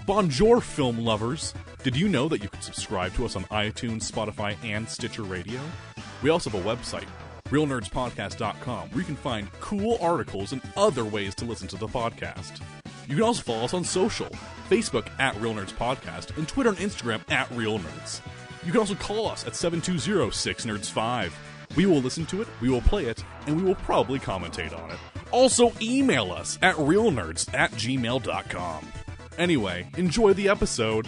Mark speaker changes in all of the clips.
Speaker 1: Bonjour, film lovers! Did you know that you can subscribe to us on iTunes, Spotify, and Stitcher Radio? We also have a website, realnerdspodcast.com, where you can find cool articles and other ways to listen to the podcast. You can also follow us on social, Facebook at Real Nerds Podcast, and Twitter and Instagram at Real Nerds. You can also call us at 720-6nerds5. We will listen to it, we will play it, and we will probably commentate on it. Also, email us at realnerds@gmail.com. Anyway, enjoy the episode.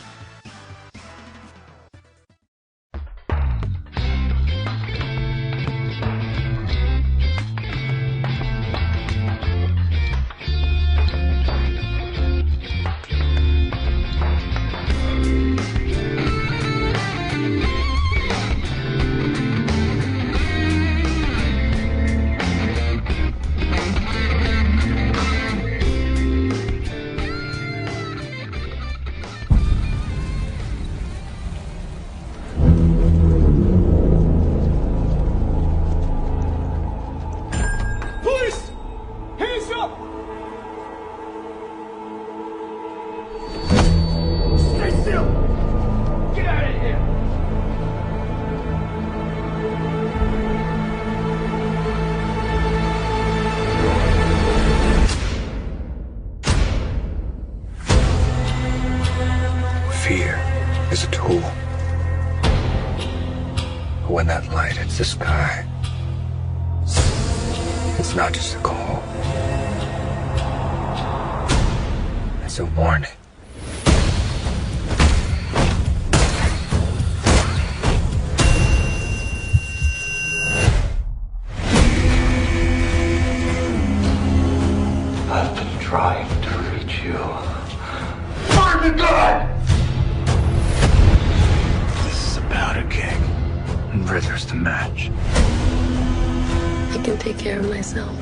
Speaker 2: The sky. It's not just a call. It's a warning. I've been trying to reach you. Burn the gun! This is a powder keg. And Rither's the match.
Speaker 3: I can take care of myself.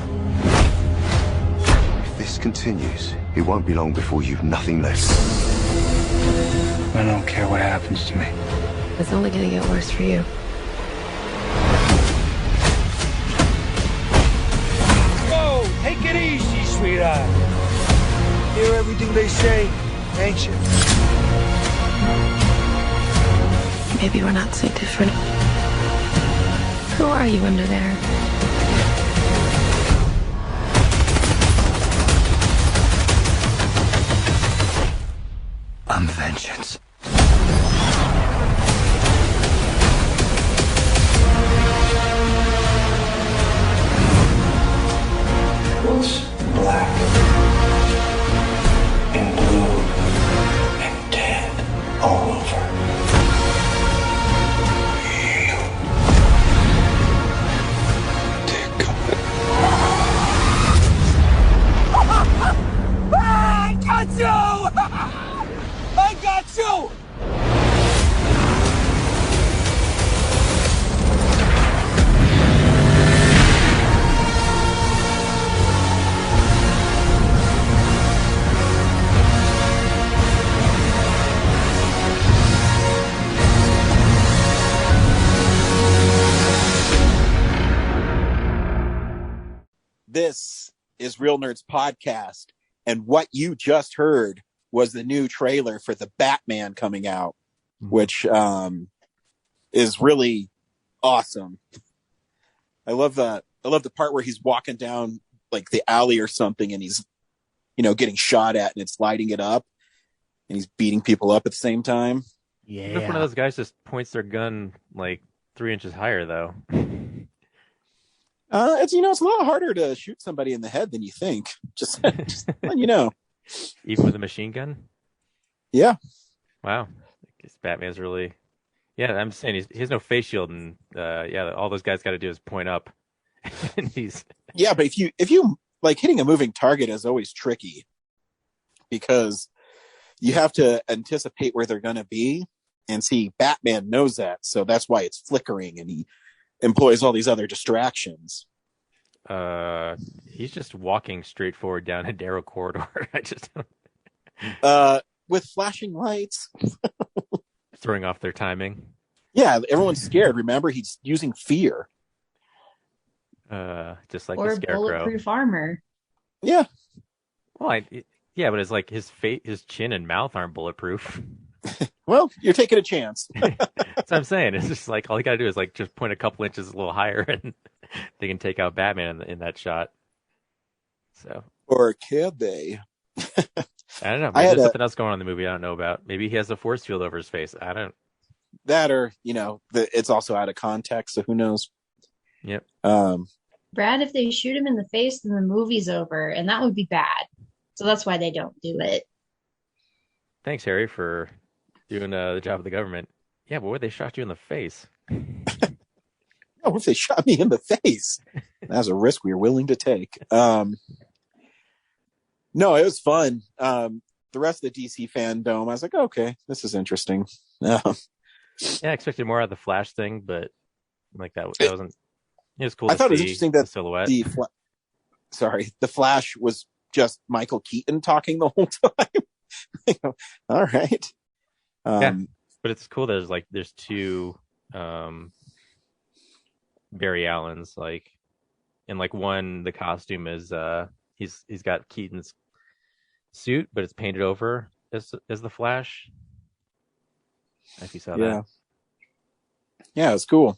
Speaker 4: If this continues, it won't be long before you've nothing left.
Speaker 2: I don't care what happens to me.
Speaker 3: It's only gonna get worse for you.
Speaker 5: Whoa, take it easy, sweetheart. Hear everything they say, ain't you?
Speaker 3: Maybe we're not so different. Who are you under there?
Speaker 2: I'm vengeance. What's black and blue and dead all over?
Speaker 5: I got you!
Speaker 6: This is Real Nerds Podcast, and what you just heard was the new trailer for the Batman coming out, which is really awesome. I love the part where he's walking down like the alley or something, and he's, getting shot at, and it's lighting it up, and he's beating people up at the same time.
Speaker 7: Yeah. What if one of those guys just points their gun like 3 inches higher, though?
Speaker 6: It's a lot harder to shoot somebody in the head than you think. Just letting you know.
Speaker 7: Even with a machine gun?
Speaker 6: Yeah.
Speaker 7: Wow. I guess Batman's really... Yeah, I'm saying he has no face shield, and all those guys got to do is point up. And he's...
Speaker 6: Yeah, but if you like, hitting a moving target is always tricky because you have to anticipate where they're going to be, and see, Batman knows that, so that's why it's flickering, and he employs all these other distractions.
Speaker 7: He's just walking straight forward down a narrow corridor. I just
Speaker 6: with flashing lights,
Speaker 7: throwing off their timing.
Speaker 6: Yeah, everyone's scared. Remember, he's using fear.
Speaker 7: Just like
Speaker 8: or
Speaker 7: the Scarecrow.
Speaker 8: bulletproof armor.
Speaker 6: Yeah.
Speaker 7: Well, Yeah, but it's like his face, his chin and mouth aren't bulletproof.
Speaker 6: Well, you're taking a chance.
Speaker 7: That's what I'm saying. It's just like all you gotta do is like just point a couple inches a little higher, and they can take out Batman in that shot. So
Speaker 6: Or can they?
Speaker 7: I don't know.
Speaker 6: I
Speaker 7: Maybe
Speaker 6: had
Speaker 7: there's
Speaker 6: a,
Speaker 7: something else going on in the movie I don't know about. Maybe he has a force field over his face. I don't.
Speaker 6: that, or it's also out of context, so who knows?
Speaker 7: Yep.
Speaker 8: Brad, if they shoot him in the face, then the movie's over, and that would be bad. So that's why they don't do it.
Speaker 7: Thanks, Harry, for doing the job of the government. Yeah, but what if they shot you in the face?
Speaker 6: What if they shot me in the face? That's a risk we are willing to take. No, it was fun. The rest of the DC fandom, I was like, okay, this is interesting.
Speaker 7: Yeah, I expected more out of the Flash thing, but like that wasn't. It was cool.
Speaker 6: I thought it was interesting that
Speaker 7: the silhouette.
Speaker 6: The Flash was just Michael Keaton talking the whole time. All right.
Speaker 7: Yeah, but it's cool. There's two Barry Allens, like, and like one, the costume is he's got Keaton's suit, but it's painted over as the Flash. If you saw that.
Speaker 6: Yeah, it's cool.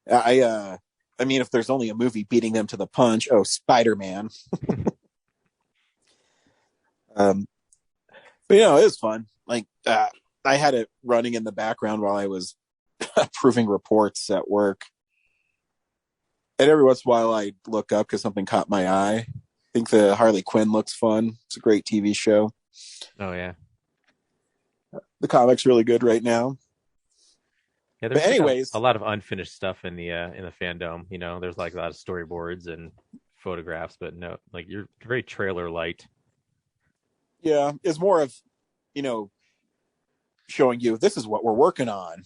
Speaker 6: I mean, if there's only a movie beating them to the punch, Spider-Man. But it was fun. Like, I had it running in the background while I was approving reports at work. And every once in a while I look up because something caught my eye. I think the Harley Quinn looks fun. It's a great TV show.
Speaker 7: Oh yeah.
Speaker 6: The comic's really good right now.
Speaker 7: Yeah, there's
Speaker 6: but anyways,
Speaker 7: a lot of unfinished stuff in the fandom. There's like a lot of storyboards and photographs, but no, like you're very trailer light.
Speaker 6: Yeah, it's more of, showing you this is what we're working on.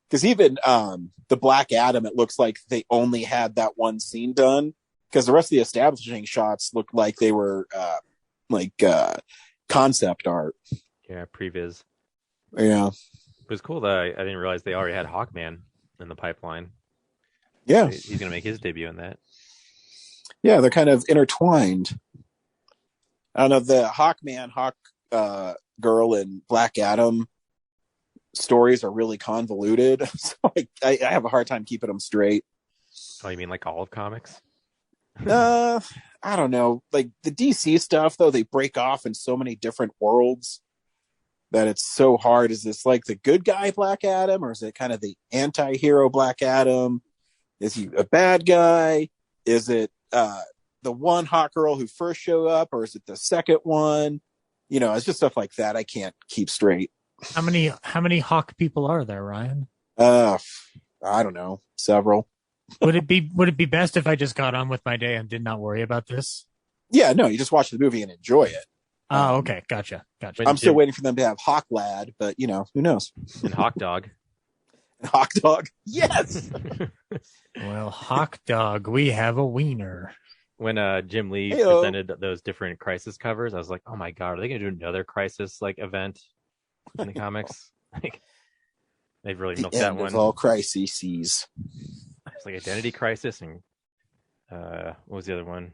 Speaker 6: Because even the Black Adam, it looks like they only had that one scene done. Because the rest of the establishing shots looked like they were concept art.
Speaker 7: Yeah, previs.
Speaker 6: Yeah.
Speaker 7: It was cool that I didn't realize they already had Hawkman in the pipeline.
Speaker 6: Yeah.
Speaker 7: So he's going to make his debut in that.
Speaker 6: Yeah, they're kind of intertwined. I don't know, the Hawkman, Girl, and Black Adam stories are really convoluted. So I have a hard time keeping them straight.
Speaker 7: Oh, you mean like all of comics?
Speaker 6: I don't know. Like the DC stuff, though, they break off in so many different worlds that it's so hard. Is this like the good guy Black Adam, or is it kind of the anti-hero Black Adam? Is he a bad guy? Is it the one hot girl who first showed up, or is it the second one? It's just stuff like that I can't keep straight.
Speaker 9: How many Hawk people are there, Ryan?
Speaker 6: I don't know. Several.
Speaker 9: Would it be best if I just got on with my day and did not worry about this?
Speaker 6: Yeah, no, you just watch the movie and enjoy it.
Speaker 9: Oh, okay. Gotcha.
Speaker 6: I'm still waiting for them to have Hawk Lad, but who knows?
Speaker 7: And Hawk Dog.
Speaker 6: And Hawk Dog. Yes.
Speaker 9: Well, Hawk Dog, we have a wiener.
Speaker 7: When Jim Lee
Speaker 6: Hey-o.
Speaker 7: presented those different Crisis covers, I was like, oh my god, are they going to do another Crisis like event in the comics? Like, they've really milked that one.
Speaker 6: Of all crises.
Speaker 7: It's like Identity Crisis and what was the other one?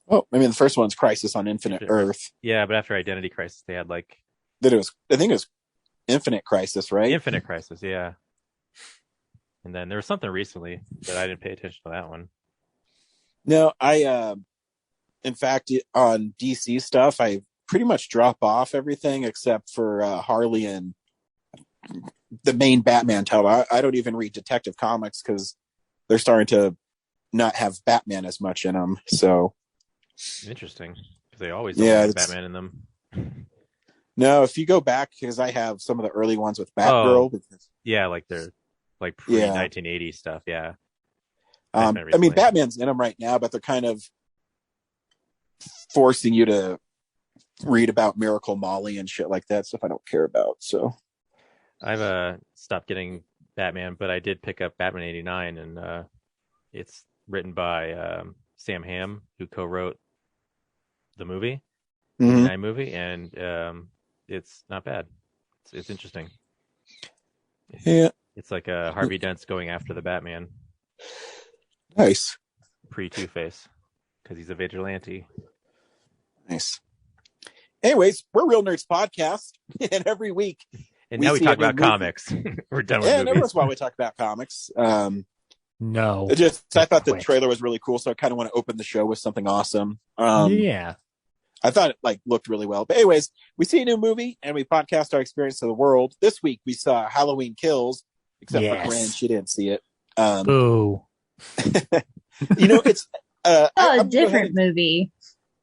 Speaker 6: Oh, I mean, the first one's Crisis on Infinite Earth.
Speaker 7: Yeah, but after Identity Crisis, they had like
Speaker 6: I think it was Infinite Crisis, right?
Speaker 7: Infinite Crisis, yeah. And then there was something recently that I didn't pay attention to that one.
Speaker 6: No, in fact, on DC stuff, I pretty much drop off everything except for Harley and the main Batman title. I don't even read Detective Comics because they're starting to not have Batman as much in them. So
Speaker 7: interesting, because they always have Batman in them.
Speaker 6: No, if you go back, because I have some of the early ones with Batgirl.
Speaker 7: Yeah, like they're like pre-1980 stuff. Yeah.
Speaker 6: I mean, Batman's in them right now, but they're kind of forcing you to read about Miracle Molly and shit like that, stuff I don't care about. So
Speaker 7: I've stopped getting Batman, but I did pick up Batman 89, and it's written by Sam Hamm, who co-wrote the movie, 89 movie, and it's not bad. It's interesting.
Speaker 6: Yeah,
Speaker 7: it's like Harvey Dent's going after the Batman.
Speaker 6: Nice.
Speaker 7: Pre-Two-Face, because he's a vigilante.
Speaker 6: Nice. Anyways, we're Real Nerds Podcast, and every week.
Speaker 7: And now we talk about comics. We're done with movies.
Speaker 6: And every once in a while we talk about comics.
Speaker 9: No.
Speaker 6: I thought the trailer was really cool, so I kind of want to open the show with something awesome.
Speaker 9: Yeah.
Speaker 6: I thought it looked really well. But anyways, we see a new movie and we podcast our experience of the world. This week we saw Halloween Kills, except for Corinne, she didn't see it.
Speaker 9: Boo.
Speaker 6: It's
Speaker 8: a different movie.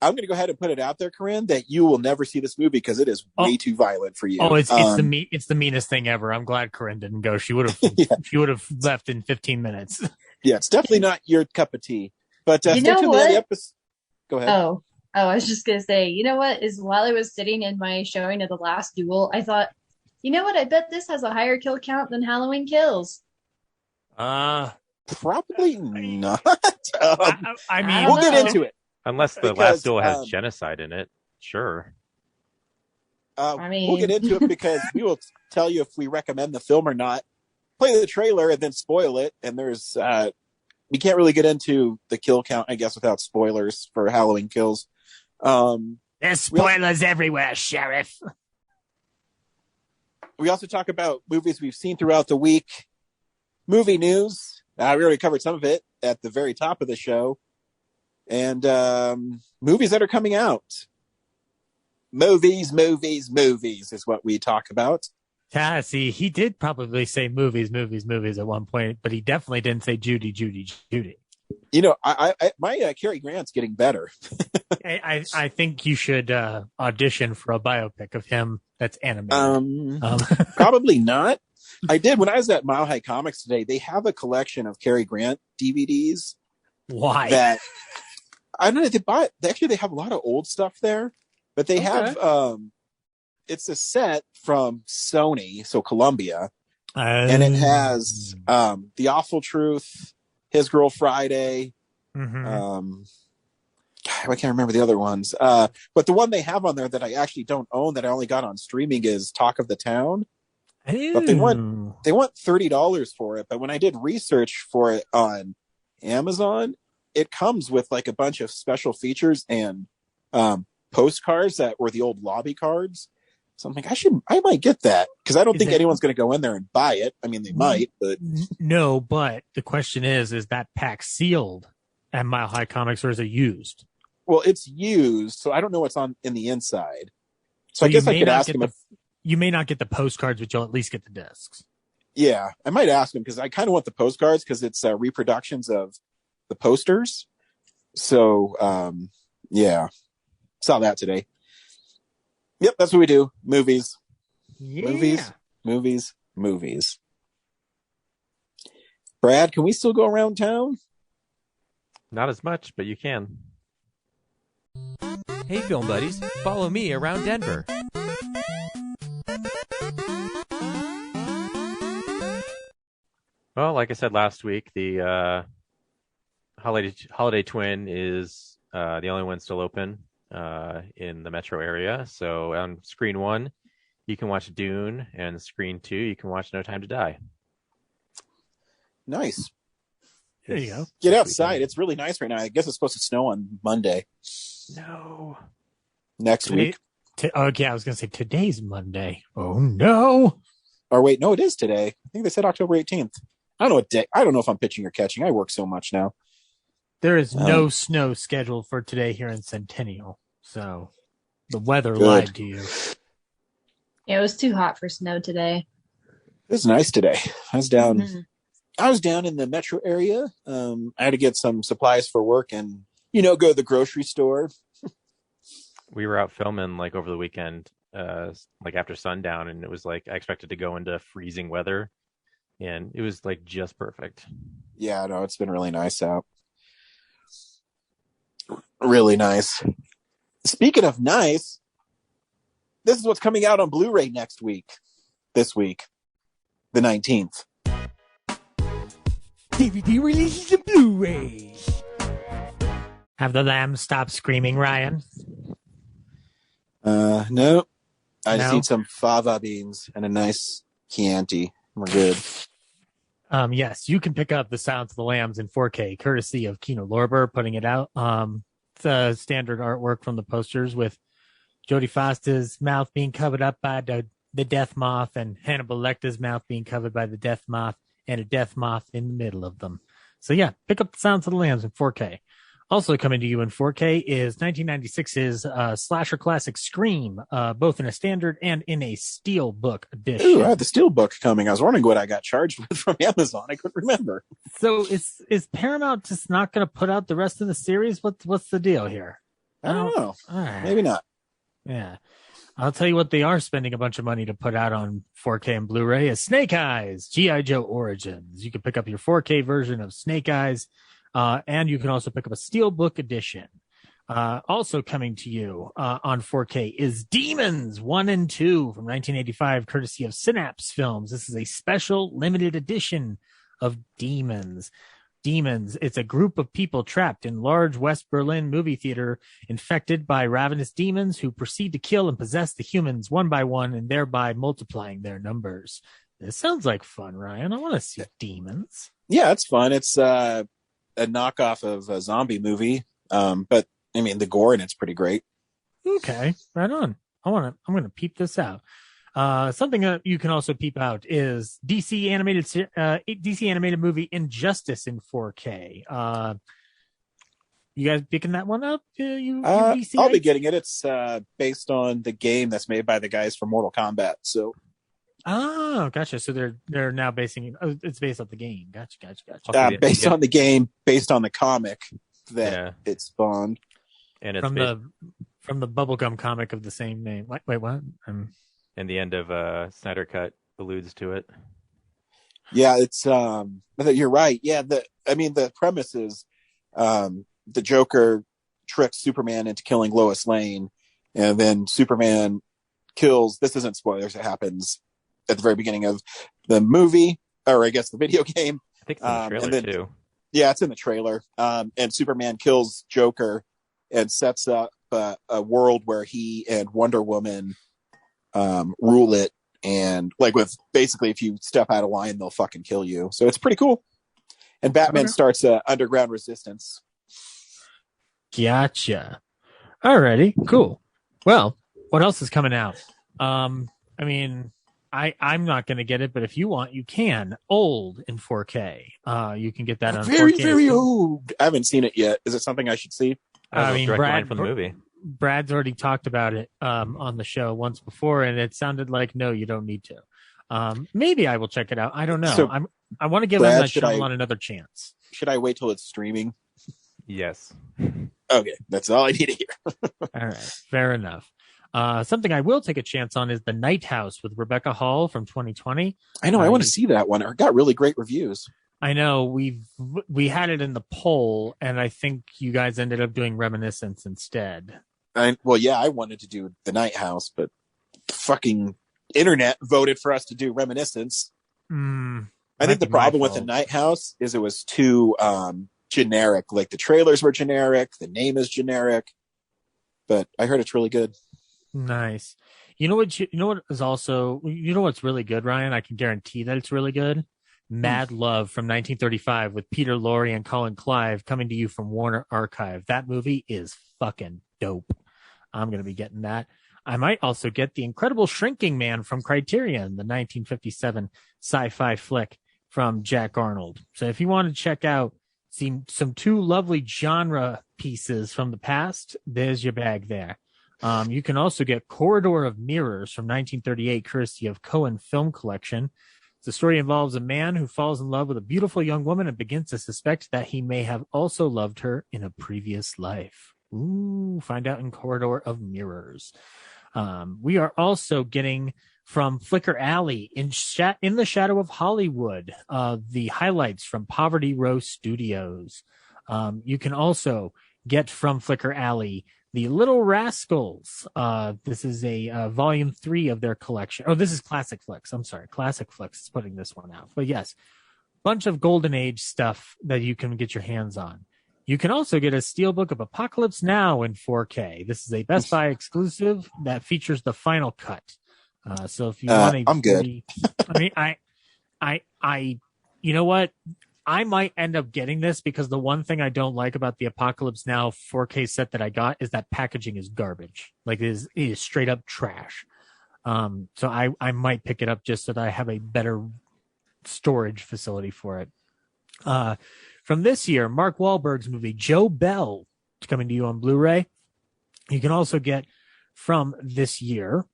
Speaker 6: I'm going to go ahead and put it out there, Corinne, that you will never see this movie because it is way too violent for you.
Speaker 9: Oh, it's the meanest thing ever. I'm glad Corinne didn't go. She would have left in 15 minutes.
Speaker 6: Yeah, it's definitely not your cup of tea. But
Speaker 8: you know what?
Speaker 6: Go ahead.
Speaker 8: Oh, I was just going to say, you know what? Is while I was sitting in my showing of The Last Duel, I thought, you know what? I bet this has a higher kill count than Halloween Kills.
Speaker 6: Probably not.
Speaker 9: I mean,
Speaker 6: we'll get into it.
Speaker 7: Unless the Last Duel has genocide in it. Sure.
Speaker 6: We'll get into it because we will tell you if we recommend the film or not. Play the trailer and then spoil it. And there's we can't really get into the kill count, I guess, without spoilers for Halloween Kills.
Speaker 9: There's spoilers everywhere, Sheriff.
Speaker 6: We also talk about movies we've seen throughout the week. Movie news. We already covered some of it at the very top of the show. And movies that are coming out. Movies is what we talk about.
Speaker 9: See, he did probably say movies at one point, but he definitely didn't say Judy.
Speaker 6: My Cary Grant's getting better.
Speaker 9: I think you should audition for a biopic of him that's animated.
Speaker 6: Probably not. I did when I was at Mile High Comics today. They have a collection of Cary Grant DVDs.
Speaker 9: Why?
Speaker 6: That I don't know. They have a lot of old stuff there, but they have it's a set from Sony, so Columbia, and it has The Awful Truth, His Girl Friday.
Speaker 9: Mm-hmm.
Speaker 6: I can't remember the other ones, but the one they have on there that I actually don't own that I only got on streaming is Talk of the Town.
Speaker 9: Ew.
Speaker 6: But they want $30 for it. But when I did research for it on Amazon, it comes with like a bunch of special features and postcards that were the old lobby cards. So I'm like, I might get that because I don't think anyone's going to go in there and buy it. I mean, they might, but
Speaker 9: no. But the question is that pack sealed at Mile High Comics or is it used?
Speaker 6: Well, it's used, so I don't know what's in the inside. So I guess I could ask him if
Speaker 9: you may not get the postcards, but you'll at least get the discs.
Speaker 6: Yeah, I might ask him because I kind of want the postcards because it's reproductions of the posters. So, yeah, saw that today. Yep, that's what we do. Movies.
Speaker 9: Yeah.
Speaker 6: Movies. Brad, can we still go around town?
Speaker 7: Not as much, but you can.
Speaker 10: Hey, film buddies, follow me around Denver.
Speaker 7: Well, like I said last week, the Holiday Twin is the only one still open in the metro area. So on screen 1, you can watch Dune, and screen 2, you can watch No Time to Die.
Speaker 6: Nice.
Speaker 9: There you go.
Speaker 6: Get outside. It's really nice right now. I guess it's supposed to snow on Monday.
Speaker 7: No.
Speaker 6: Next week.
Speaker 9: Okay, I was going to say today's Monday. Oh, no.
Speaker 6: Or wait, no, it is today. I think they said October 18th. I don't know what day. I don't know if I'm pitching or catching. I work so much now.
Speaker 9: There is no snow scheduled for today here in Centennial. So the weather lied to you.
Speaker 8: Yeah, it was too hot for snow today.
Speaker 6: It was nice today. I was down. Mm-hmm. I was down in the metro area. I had to get some supplies for work and, go to the grocery store.
Speaker 7: We were out filming like over the weekend, like after sundown, and it was like I expected to go into freezing weather, and it was like just perfect.
Speaker 6: Yeah, no, it's been really nice out. Really nice. Speaking of nice, this is what's coming out on Blu-ray this week, the 19th.
Speaker 9: DVD releases and Blu-rays. Have the lambs stopped screaming, Ryan?
Speaker 6: No. I just need some fava beans and a nice Chianti. We're good.
Speaker 9: Yes, you can pick up The Silence of the Lambs in 4K, courtesy of Kino Lorber putting it out. standard artwork from the posters with Jodie Foster's mouth being covered up by the death moth and Hannibal Lecter's mouth being covered by the death moth and a death moth in the middle of them. So yeah, pick up the Silence of the Lambs in 4K. Also coming to you in 4K is 1996's slasher classic Scream, both in a standard and in a steelbook edition.
Speaker 6: Ooh, I had the steelbook coming. I was wondering what I got charged with from Amazon. I couldn't remember.
Speaker 9: So is Paramount just not going to put out the rest of the series? What's the deal here?
Speaker 6: I don't know.
Speaker 9: Right.
Speaker 6: Maybe not.
Speaker 9: Yeah. I'll tell you what they are spending a bunch of money to put out on 4K and Blu-ray is Snake Eyes, G.I. Joe Origins. You can pick up your 4K version of Snake Eyes. And you can also pick up a steelbook edition. Also coming to you on 4K is Demons 1 and 2 from 1985, courtesy of Synapse Films. This is a special limited edition of Demons. Demons, it's a group of people trapped in large West Berlin movie theater infected by ravenous demons who proceed to kill and possess the humans one by one and thereby multiplying their numbers. This sounds like fun, Ryan. I want to see Demons.
Speaker 6: Yeah, it's fun. It's a knockoff of a zombie movie, but I mean the gore in it's pretty great.
Speaker 9: Okay, right on. I'm gonna peep this out. Something that you can also peep out is DC animated movie Injustice in 4K. You guys picking that one up?
Speaker 6: I'll be getting it. It's based on the game that's made by the guys from Mortal Kombat. So.
Speaker 9: Oh, gotcha. So they're now basing it. Oh, it's based off the game. Gotcha.
Speaker 6: Based on the game, based on the comic that it spawned,
Speaker 7: and it's
Speaker 9: from the bubblegum comic of the same name. Wait, what?
Speaker 7: And the end of Snyder Cut alludes to it.
Speaker 6: Yeah, it's you're right. Yeah, the premise is the Joker tricks Superman into killing Lois Lane, and then Superman kills. This isn't spoilers. It happens at the very beginning of the movie, or I guess the video game.
Speaker 7: I think it's in the trailer too.
Speaker 6: Yeah, it's in the trailer. And Superman kills Joker and sets up a world where he and Wonder Woman rule it. And like with basically, if you step out of line, they'll fucking kill you. So it's pretty cool. And Batman starts underground resistance.
Speaker 9: Gotcha. Alrighty, cool. Well, what else is coming out? I mean, I'm not going to get it, but if you want, you can. Old in 4K. You can get that on
Speaker 6: very,
Speaker 9: 4K.
Speaker 6: Very old. I haven't seen it yet. Is it something I should see?
Speaker 9: I mean,
Speaker 7: Brad from the movie.
Speaker 9: Brad's already talked about it on the show once before, and it sounded like, no, you don't need to. Maybe I will check it out. I don't know.
Speaker 6: So,
Speaker 9: I want to give
Speaker 6: Brad,
Speaker 9: M. Night Shyamalan another chance.
Speaker 6: Should I wait till it's streaming?
Speaker 7: Yes.
Speaker 6: Okay, that's all I need to hear.
Speaker 9: All right, fair enough. Something I will take a chance on is The Night House with Rebecca Hall from 2020.
Speaker 6: I know. I want to see that one. It got really great reviews.
Speaker 9: I know we had it in the poll, and I think you guys ended up doing Reminiscence instead.
Speaker 6: I wanted to do The Night House, but fucking internet voted for us to do Reminiscence. I think the problem with The Night House is it was too generic. Like the trailers were generic, the name is generic, but I heard it's really good.
Speaker 9: Nice. You know what is also, what's really good, Ryan? I can guarantee that it's really good. Mad Love from 1935 with Peter Lorre and Colin Clive coming to you from Warner Archive. That movie is fucking dope. I'm going to be getting that. I might also get The Incredible Shrinking Man from Criterion, the 1957 sci-fi flick from Jack Arnold. So if you want to check out some two lovely genre pieces from the past, there's your bag there. You can also get Corridor of Mirrors from 1938, courtesy of Cohen Film Collection. The story involves a man who falls in love with a beautiful young woman and begins to suspect that he may have also loved her in a previous life. Ooh, find out in Corridor of Mirrors. We are also getting from Flicker Alley in the Shadow of Hollywood, the highlights from Poverty Row Studios. You can also get from Flicker Alley The Little Rascals. This is a volume 3 of their collection. Oh, this is Classic Flicks. I'm sorry. Classic Flicks is putting this one out. But yes, bunch of Golden Age stuff that you can get your hands on. You can also get a steelbook of Apocalypse Now in 4K. This is a Best Buy exclusive that features the final cut. So if you want
Speaker 6: I'm good.
Speaker 9: I mean, I, you know what? I might end up getting this because the one thing I don't like about the Apocalypse Now 4K set that I got is that packaging is garbage. Like it is straight up trash. So I might pick it up just so that I have a better storage facility for it. From this year, Mark Wahlberg's movie Joe Bell is coming to you on Blu-ray. You can also get from this year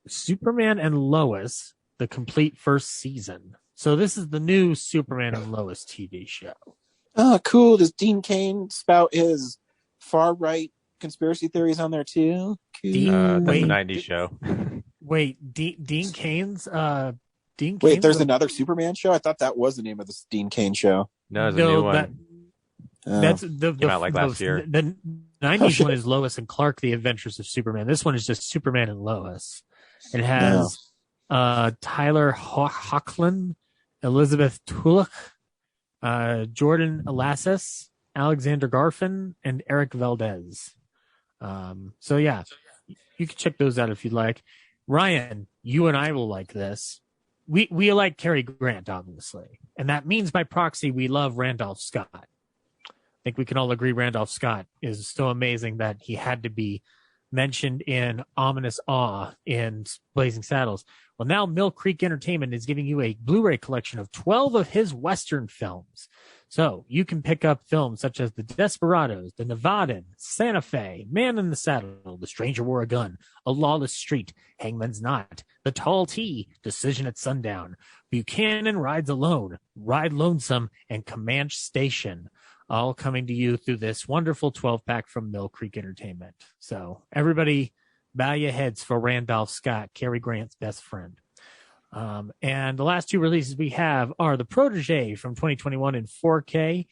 Speaker 9: Superman and Lois, the complete first season. So this is the new Superman and Lois TV show.
Speaker 6: Oh, cool. Does Dean Cain spout his far-right conspiracy theories on there too? Cool.
Speaker 7: That's a 90s show.
Speaker 9: Wait, Dean Cain's Dean Cain.
Speaker 6: Wait, there's another Superman show? I thought that was the name of the Dean Cain show.
Speaker 7: No, it's a new one.
Speaker 9: That's the
Speaker 7: Came out like last year.
Speaker 9: The 90s one is Lois and Clark, The Adventures of Superman. This one is just Superman and Lois. It has Tyler Hoechlin, Elizabeth Tulloch, Jordan Elassis, Alexander Garfin, and Eric Valdez. So yeah, you can check those out if you'd like. Ryan, you and I will like this. We like Cary Grant, obviously. And that means by proxy, we love Randolph Scott. I think we can all agree Randolph Scott is so amazing that he had to be mentioned in Ominous Awe in Blazing Saddles. Well, now Mill Creek Entertainment is giving you a Blu-ray collection of 12 of his Western films. So you can pick up films such as The Desperados, The Nevadan, Santa Fe, Man in the Saddle, The Stranger Wore a Gun, A Lawless Street, Hangman's Knot, The Tall T, Decision at Sundown, Buchanan Rides Alone, Ride Lonesome, and Comanche Station, all coming to you through this wonderful 12-pack from Mill Creek Entertainment. So everybody bow your heads for Randolph Scott, Cary Grant's best friend. And the last two releases we have are The Protege from 2021 in 4K,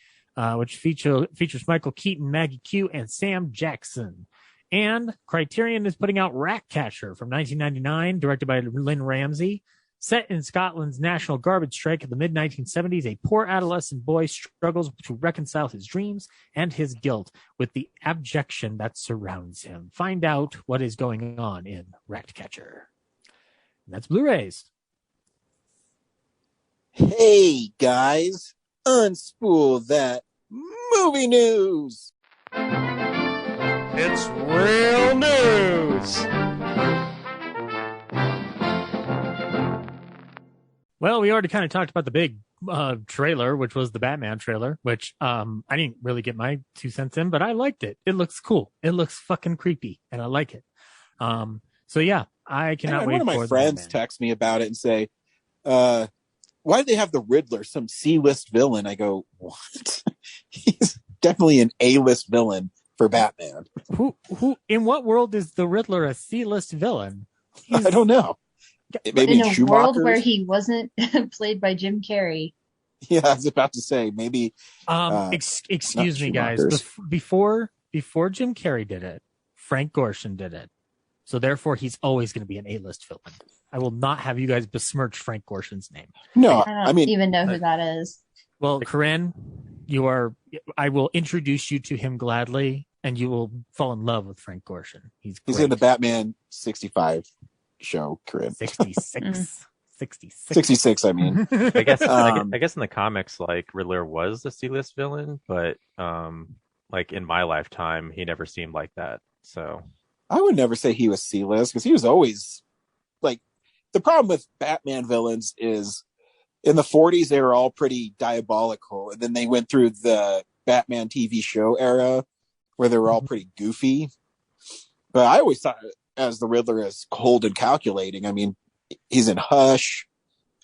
Speaker 9: which features Michael Keaton, Maggie Q, and Sam Jackson. And Criterion is putting out Ratcatcher from 1999, directed by Lynn Ramsey. Set in Scotland's national garbage strike of the mid-1970s, a poor adolescent boy struggles to reconcile his dreams and his guilt with the abjection that surrounds him. Find out what is going on in Ratcatcher. And that's Blu-rays.
Speaker 6: Hey, guys, unspool that movie news.
Speaker 5: It's real news.
Speaker 9: Well, we already kind of talked about the big trailer, which was the Batman trailer, which I didn't really get my 2 cents in, but I liked it. It looks cool. It looks fucking creepy, and I like it. So yeah, I cannot wait for
Speaker 6: one of my friends text me about it and say, why do they have the Riddler, some C-list villain? I go, what? He's definitely an A-list villain for Batman.
Speaker 9: Who in what world is the Riddler a C-list villain?
Speaker 6: I don't know. Maybe
Speaker 8: in a world where he wasn't played by Jim Cary.
Speaker 6: Yeah, I was about to say maybe.
Speaker 9: Excuse me, guys. Before Jim Cary did it, Frank Gorshin did it. So therefore, he's always going to be an A-list villain. I will not have you guys besmirch Frank Gorshin's name.
Speaker 6: No,
Speaker 8: I don't even know who that is.
Speaker 9: Well, Corinne, I will introduce you to him gladly, and you will fall in love with Frank Gorshin. He's
Speaker 6: in the Batman 65 show, Corinne.
Speaker 9: 66.
Speaker 6: 66, I mean.
Speaker 7: I guess in the comics, like, Riddler was the C-list villain, but like in my lifetime, he never seemed like that. So
Speaker 6: I would never say he was C-list, because he was always like, the problem with Batman villains is in the 40s they were all pretty diabolical, and then they went through the Batman TV show era where they were all pretty goofy. But I always thought as the Riddler as cold and calculating. I mean, he's in Hush.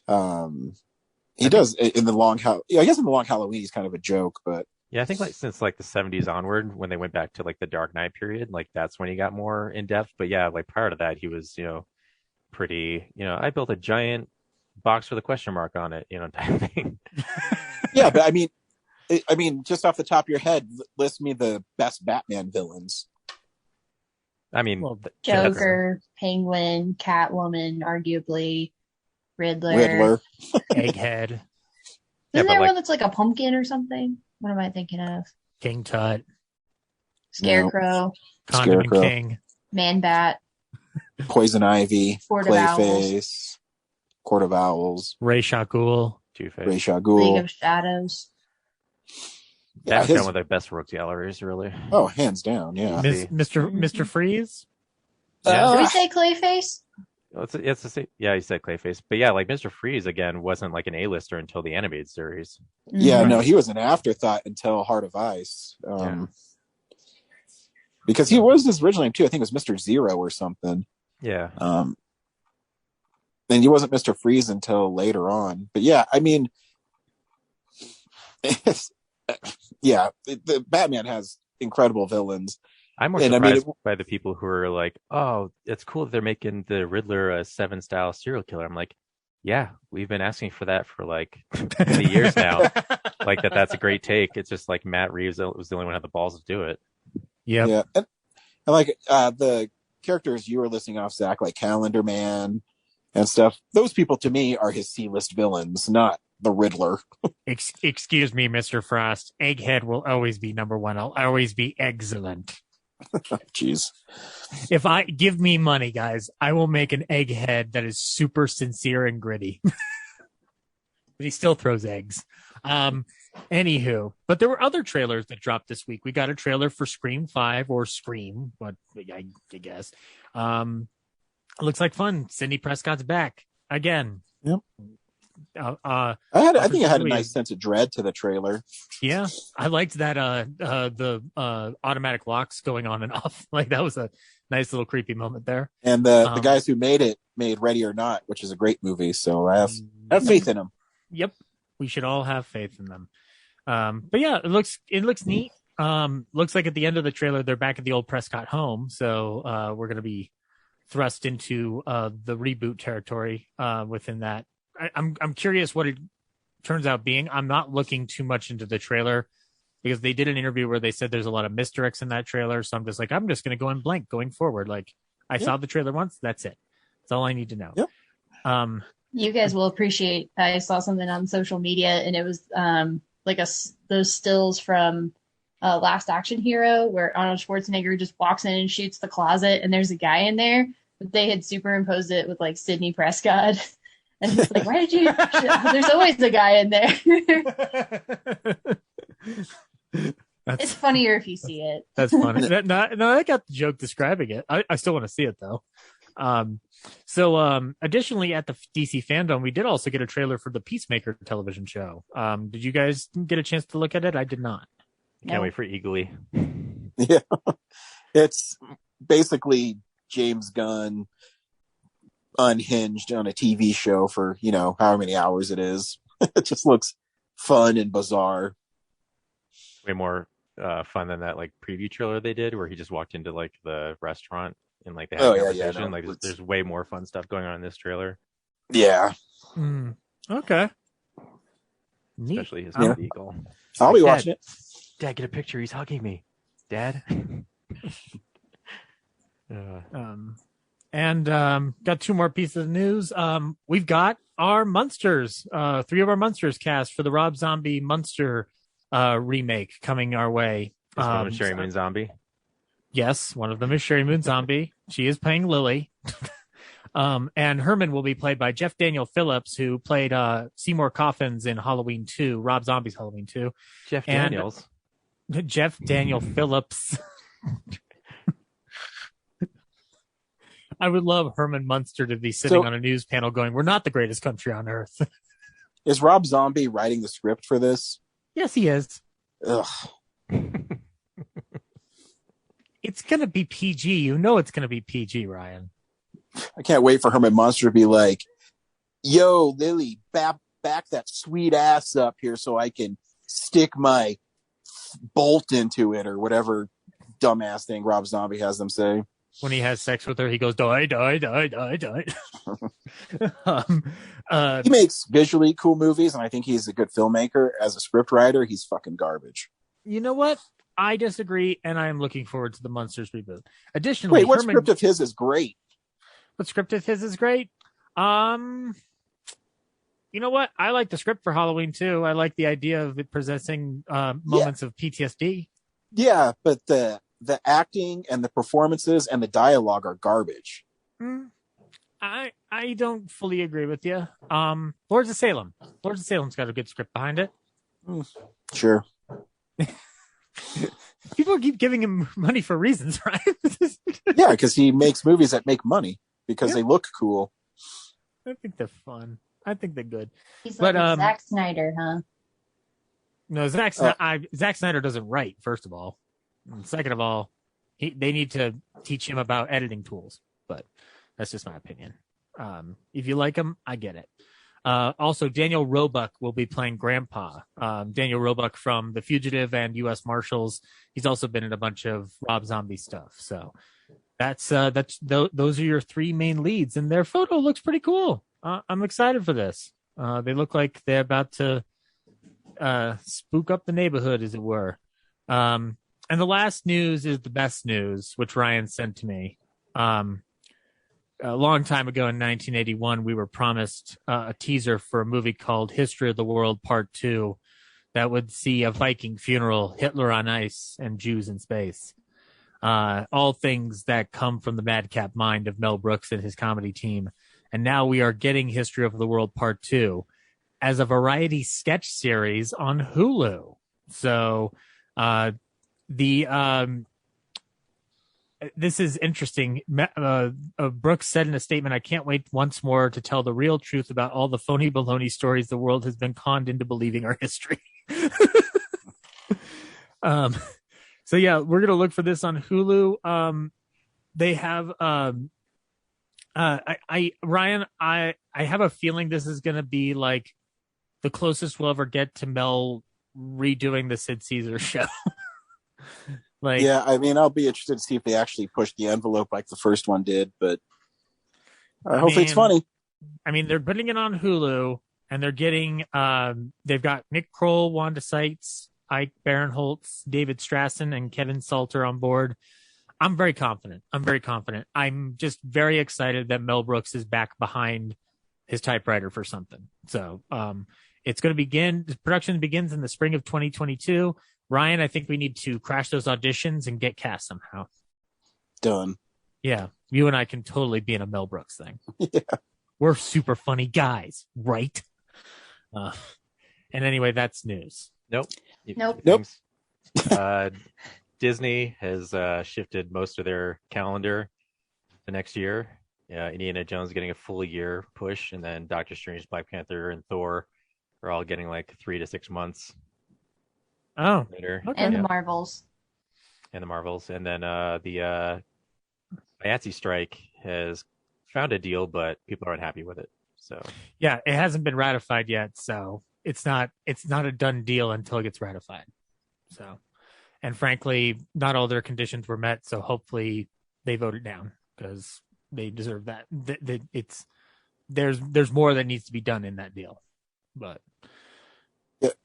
Speaker 6: He does in the Long I guess in the Long Halloween he's kind of a joke, but
Speaker 7: yeah, I think like since like the 70s onward, when they went back to like the Dark Knight period, like that's when he got more in depth. But yeah, like prior to that, he was, pretty, I built a giant box with a question mark on it, type of thing.
Speaker 6: Yeah, but I mean, just off the top of your head, list me the best Batman villains.
Speaker 7: I mean,
Speaker 8: Joker, Penguin, Catwoman, arguably,
Speaker 6: Riddler.
Speaker 9: Egghead.
Speaker 8: Isn't there one that's like a pumpkin or something? What am I thinking of?
Speaker 9: King Tut.
Speaker 8: Scarecrow.
Speaker 9: Condiment King.
Speaker 8: Man-Bat.
Speaker 6: Poison Ivy. Clayface. Court of Owls,
Speaker 9: Ra's al Ghul,
Speaker 7: Two-Face.
Speaker 6: Ra's al
Speaker 8: League
Speaker 6: Ghul.
Speaker 8: of Shadows.
Speaker 7: That's
Speaker 6: his-
Speaker 7: one of their best rogues galleries, really.
Speaker 6: Oh, hands down, yeah.
Speaker 9: Mr. Freeze.
Speaker 8: Did we say Clayface?
Speaker 7: Well, yeah, you said Clayface, but yeah, like Mr. Freeze again wasn't like an A-lister until the animated series.
Speaker 6: Yeah, no, he was an afterthought until Heart of Ice. Because he was his original name too. I think it was Mr. Zero or something.
Speaker 7: Yeah.
Speaker 6: And he wasn't Mr. Freeze until later on. But yeah, I mean, the Batman has incredible villains.
Speaker 7: I'm more surprised by the people who are like, "Oh, it's cool that they're making the Riddler a Seven style serial killer." I'm like, "Yeah, we've been asking for that for like 20 years now. Like that's a great take. It's just like Matt Reeves was the only one who had the balls to do it."
Speaker 9: Yep.
Speaker 6: Yeah, and like the characters you were listing off, Zach, like Calendar Man and stuff. Those people to me are his C-list villains, not the Riddler.
Speaker 9: Excuse me, Mr. Frost. Egghead will always be number one. I'll always be excellent.
Speaker 6: Jeez.
Speaker 9: If I give me money, guys, I will make an egghead that is super sincere and gritty. But he still throws eggs. Anywho, but there were other trailers that dropped this week. We got a trailer for Scream 5 or Scream, but I guess. Looks like fun. Sidney Prescott's back again.
Speaker 6: Yep.
Speaker 9: I
Speaker 6: think it had a nice sense of dread to the trailer.
Speaker 9: Yeah, I liked that the automatic locks going on and off. Like that was a nice little creepy moment there.
Speaker 6: And the guys who made it made Ready or Not, which is a great movie. So I have faith in them.
Speaker 9: Yep, we should all have faith in them. But yeah, it looks neat. Looks like at the end of the trailer they're back at the old Prescott home. So we're gonna be thrust into the reboot territory within that. I'm curious what it turns out being. I'm not looking too much into the trailer because they did an interview where they said there's a lot of misdirects in that trailer. So I'm just going to go in blank going forward. Like I saw the trailer once. That's it. That's all I need to know.
Speaker 6: Yep.
Speaker 8: You guys will appreciate. I saw something on social media and it was those stills from Last Action Hero where Arnold Schwarzenegger just walks in and shoots the closet and there's a guy in there. But they had superimposed it with like Sidney Prescott. And he's like, why did you? There's always a guy in there. It's funnier if you see it.
Speaker 9: That's funny. No, I got the joke describing it. I still want to see it though. Additionally at the DC Fandom, we did also get a trailer for the Peacemaker television show. Did you guys get a chance to look at it? I did not.
Speaker 7: Can't wait for Eagly.
Speaker 6: Yeah. It's basically James Gunn unhinged on a TV show for, however many hours it is. It just looks fun and bizarre.
Speaker 7: Way more fun than that like preview trailer they did where he just walked into like the restaurant and like they had a conversation. There's way more fun stuff going on in this trailer.
Speaker 6: Yeah.
Speaker 9: Okay. Neat.
Speaker 7: Especially his eagle.
Speaker 6: I'll be watching it.
Speaker 7: Dad, get a picture. He's hugging me. Dad.
Speaker 9: And got two more pieces of news. We've got our Munsters, 3 of our Munsters cast for the Rob Zombie Munster remake coming our way.
Speaker 7: One of Sherry Moon Zombie.
Speaker 9: Yes, one of them is Sherry Moon Zombie. She is playing Lily. And Herman will be played by Jeff Daniel Phillips, who played Seymour Coffins in Halloween 2, Rob Zombie's Halloween 2.
Speaker 7: Jeff Daniels.
Speaker 9: Jeff Daniel Phillips. I would love Herman Munster to be sitting on a news panel going, we're not the greatest country on earth.
Speaker 6: Is Rob Zombie writing the script for this?
Speaker 9: Yes, he is.
Speaker 6: Ugh.
Speaker 9: It's going to be PG. You know it's going to be PG, Ryan.
Speaker 6: I can't wait for Herman Munster to be like, yo, Lily, back that sweet ass up here so I can stick my bolt into it or whatever dumbass thing Rob Zombie has them say.
Speaker 9: When he has sex with her, he goes, die, die, die, die, die.
Speaker 6: He makes visually cool movies, and I think he's a good filmmaker. As a script writer, he's fucking garbage.
Speaker 9: You know what? I disagree, and I am looking forward to the Munsters reboot. Additionally,
Speaker 6: wait, what script of his is great?
Speaker 9: What script of his is great? You know what? I like the script for Halloween too. I like the idea of it possessing moments of PTSD.
Speaker 6: Yeah, but the acting and the performances and the dialogue are garbage.
Speaker 9: I don't fully agree with you. Lords of Salem. Lords of Salem's got a good script behind it.
Speaker 6: Sure.
Speaker 9: People keep giving him money for reasons, right?
Speaker 6: Yeah, because he makes movies that make money because they look cool.
Speaker 9: I think they're fun. I think they're good.
Speaker 8: He's like Zack Snyder, huh?
Speaker 9: No, Zack Snyder doesn't write, first of all. And second of all, they need to teach him about editing tools. But that's just my opinion. If you like him, I get it. Also, Daniel Roebuck will be playing Grandpa. Daniel Roebuck from The Fugitive and U.S. Marshals. He's also been in a bunch of Rob Zombie stuff. So those are your three main leads, and their photo looks pretty cool. I'm excited for this. They look like they're about to spook up the neighborhood, as it were. And the last news is the best news, which Ryan sent to me. A long time ago in 1981, we were promised a teaser for a movie called History of the World Part 2 that would see a Viking funeral, Hitler on ice, and Jews in space. All things that come from the madcap mind of Mel Brooks and his comedy team. And now we are getting History of the World Part 2 as a variety sketch series on Hulu. So this is interesting. Brooks said in a statement, "I can't wait once more to tell the real truth about all the phony baloney stories the world has been conned into believing are history." So yeah, we're going to look for this on Hulu. They have, Ryan, I have a feeling this is going to be like the closest we'll ever get to Mel redoing the Sid Caesar show.
Speaker 6: Yeah, I mean, I'll be interested to see if they actually push the envelope like the first one did, but hopefully it's funny.
Speaker 9: I mean, they're putting it on Hulu, and they're getting, they've got Nick Kroll, Wanda Sykes, Ike Barinholtz, David Strassen, and Kevin Salter on board. I'm very confident. I'm just very excited that Mel Brooks is back behind his typewriter for something. So it's going to begin, the production begins in the spring of 2022. Ryan, I think we need to crash those auditions and get cast somehow.
Speaker 6: Done.
Speaker 9: Yeah, you and I can totally be in a Mel Brooks thing.
Speaker 6: Yeah.
Speaker 9: We're super funny guys, right? And anyway, that's news.
Speaker 7: Nope. Disney has shifted most of their calendar to next year. Indiana Jones getting a full year push, and then Doctor Strange, Black Panther, and Thor are all getting like 3 to 6 months.
Speaker 9: Oh,
Speaker 7: later.
Speaker 8: Okay. And the Marvels.
Speaker 7: And then the IATSE strike has found a deal, but people aren't happy with it. So
Speaker 9: yeah, it hasn't been ratified yet, so it's not a done deal until it gets ratified. So, and frankly, not all their conditions were met, so hopefully they vote it down because they deserve that. There's more that needs to be done in that deal, but.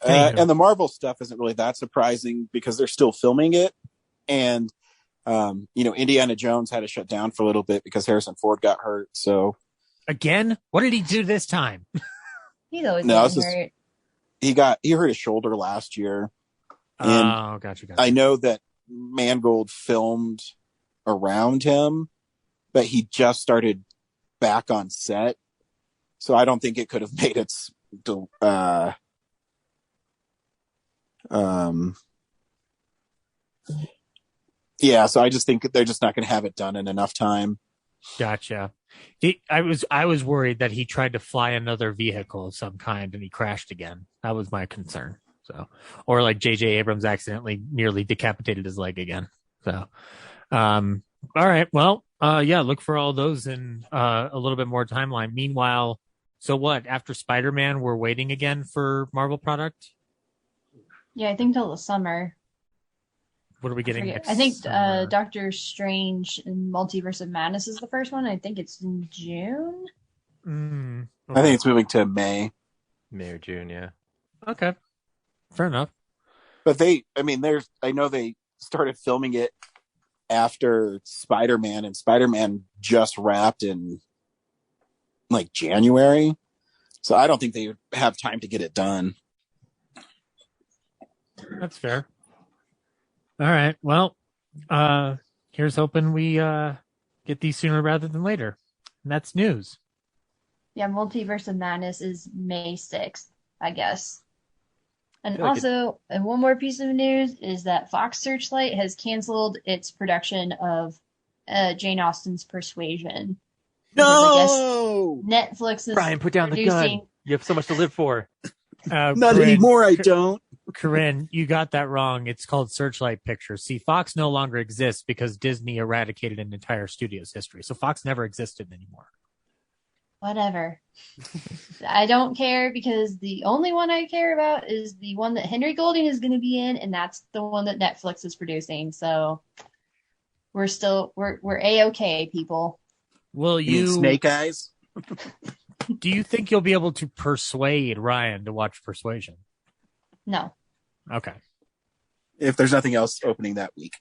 Speaker 6: And the Marvel stuff isn't really that surprising because they're still filming it. And, Indiana Jones had to shut down for a little bit because Harrison Ford got hurt. So
Speaker 9: again, what did he do this time?
Speaker 8: He's always hurt.
Speaker 6: He hurt his shoulder last year. And
Speaker 9: gotcha.
Speaker 6: I know that Mangold filmed around him, but he just started back on set. So I don't think it could have made its, so I just think they're just not going to have it done in enough time.
Speaker 9: Gotcha. I was worried that he tried to fly another vehicle of some kind and he crashed again. That was my concern. So, or like J.J. Abrams accidentally nearly decapitated his leg again. So, all right. Well, look for all those in a little bit more timeline. Meanwhile, so what? After Spider-Man, we're waiting again for Marvel product?
Speaker 8: Yeah, I think till the summer.
Speaker 9: What are we getting next?
Speaker 8: I think Doctor Strange and Multiverse of Madness is the first one. I think it's in June.
Speaker 6: I think it's moving to May
Speaker 7: or June. Yeah.
Speaker 9: Okay. Fair enough.
Speaker 6: But I know they started filming it after Spider-Man, and Spider-Man just wrapped in like January. So I don't think they have time to get it done.
Speaker 9: That's fair. All right. Well, here's hoping we get these sooner rather than later. And that's news.
Speaker 8: Yeah, Multiverse of Madness is May 6th, I guess. And
Speaker 7: feel like
Speaker 8: also, and one more piece of news is that Fox Searchlight has canceled its production of Jane Austen's Persuasion.
Speaker 6: No!
Speaker 8: Netflix is
Speaker 7: Brian, put down the
Speaker 8: producing...
Speaker 7: gun. You have so much to live for.
Speaker 6: Not
Speaker 9: Corinne,
Speaker 6: anymore, I don't.
Speaker 9: Corinne, you got that wrong. It's called Searchlight Pictures. See, Fox no longer exists because Disney eradicated an entire studio's history. So Fox never existed anymore.
Speaker 8: Whatever. I don't care because the only one I care about is the one that Henry Golding is going to be in, and that's the one that Netflix is producing. So we're A-okay, people.
Speaker 9: Will
Speaker 6: You mean
Speaker 9: you
Speaker 6: Snake Eyes?
Speaker 9: do you think you'll be able to persuade Ryan to watch Persuasion?
Speaker 8: No.
Speaker 9: Okay.
Speaker 6: If there's nothing else opening that week.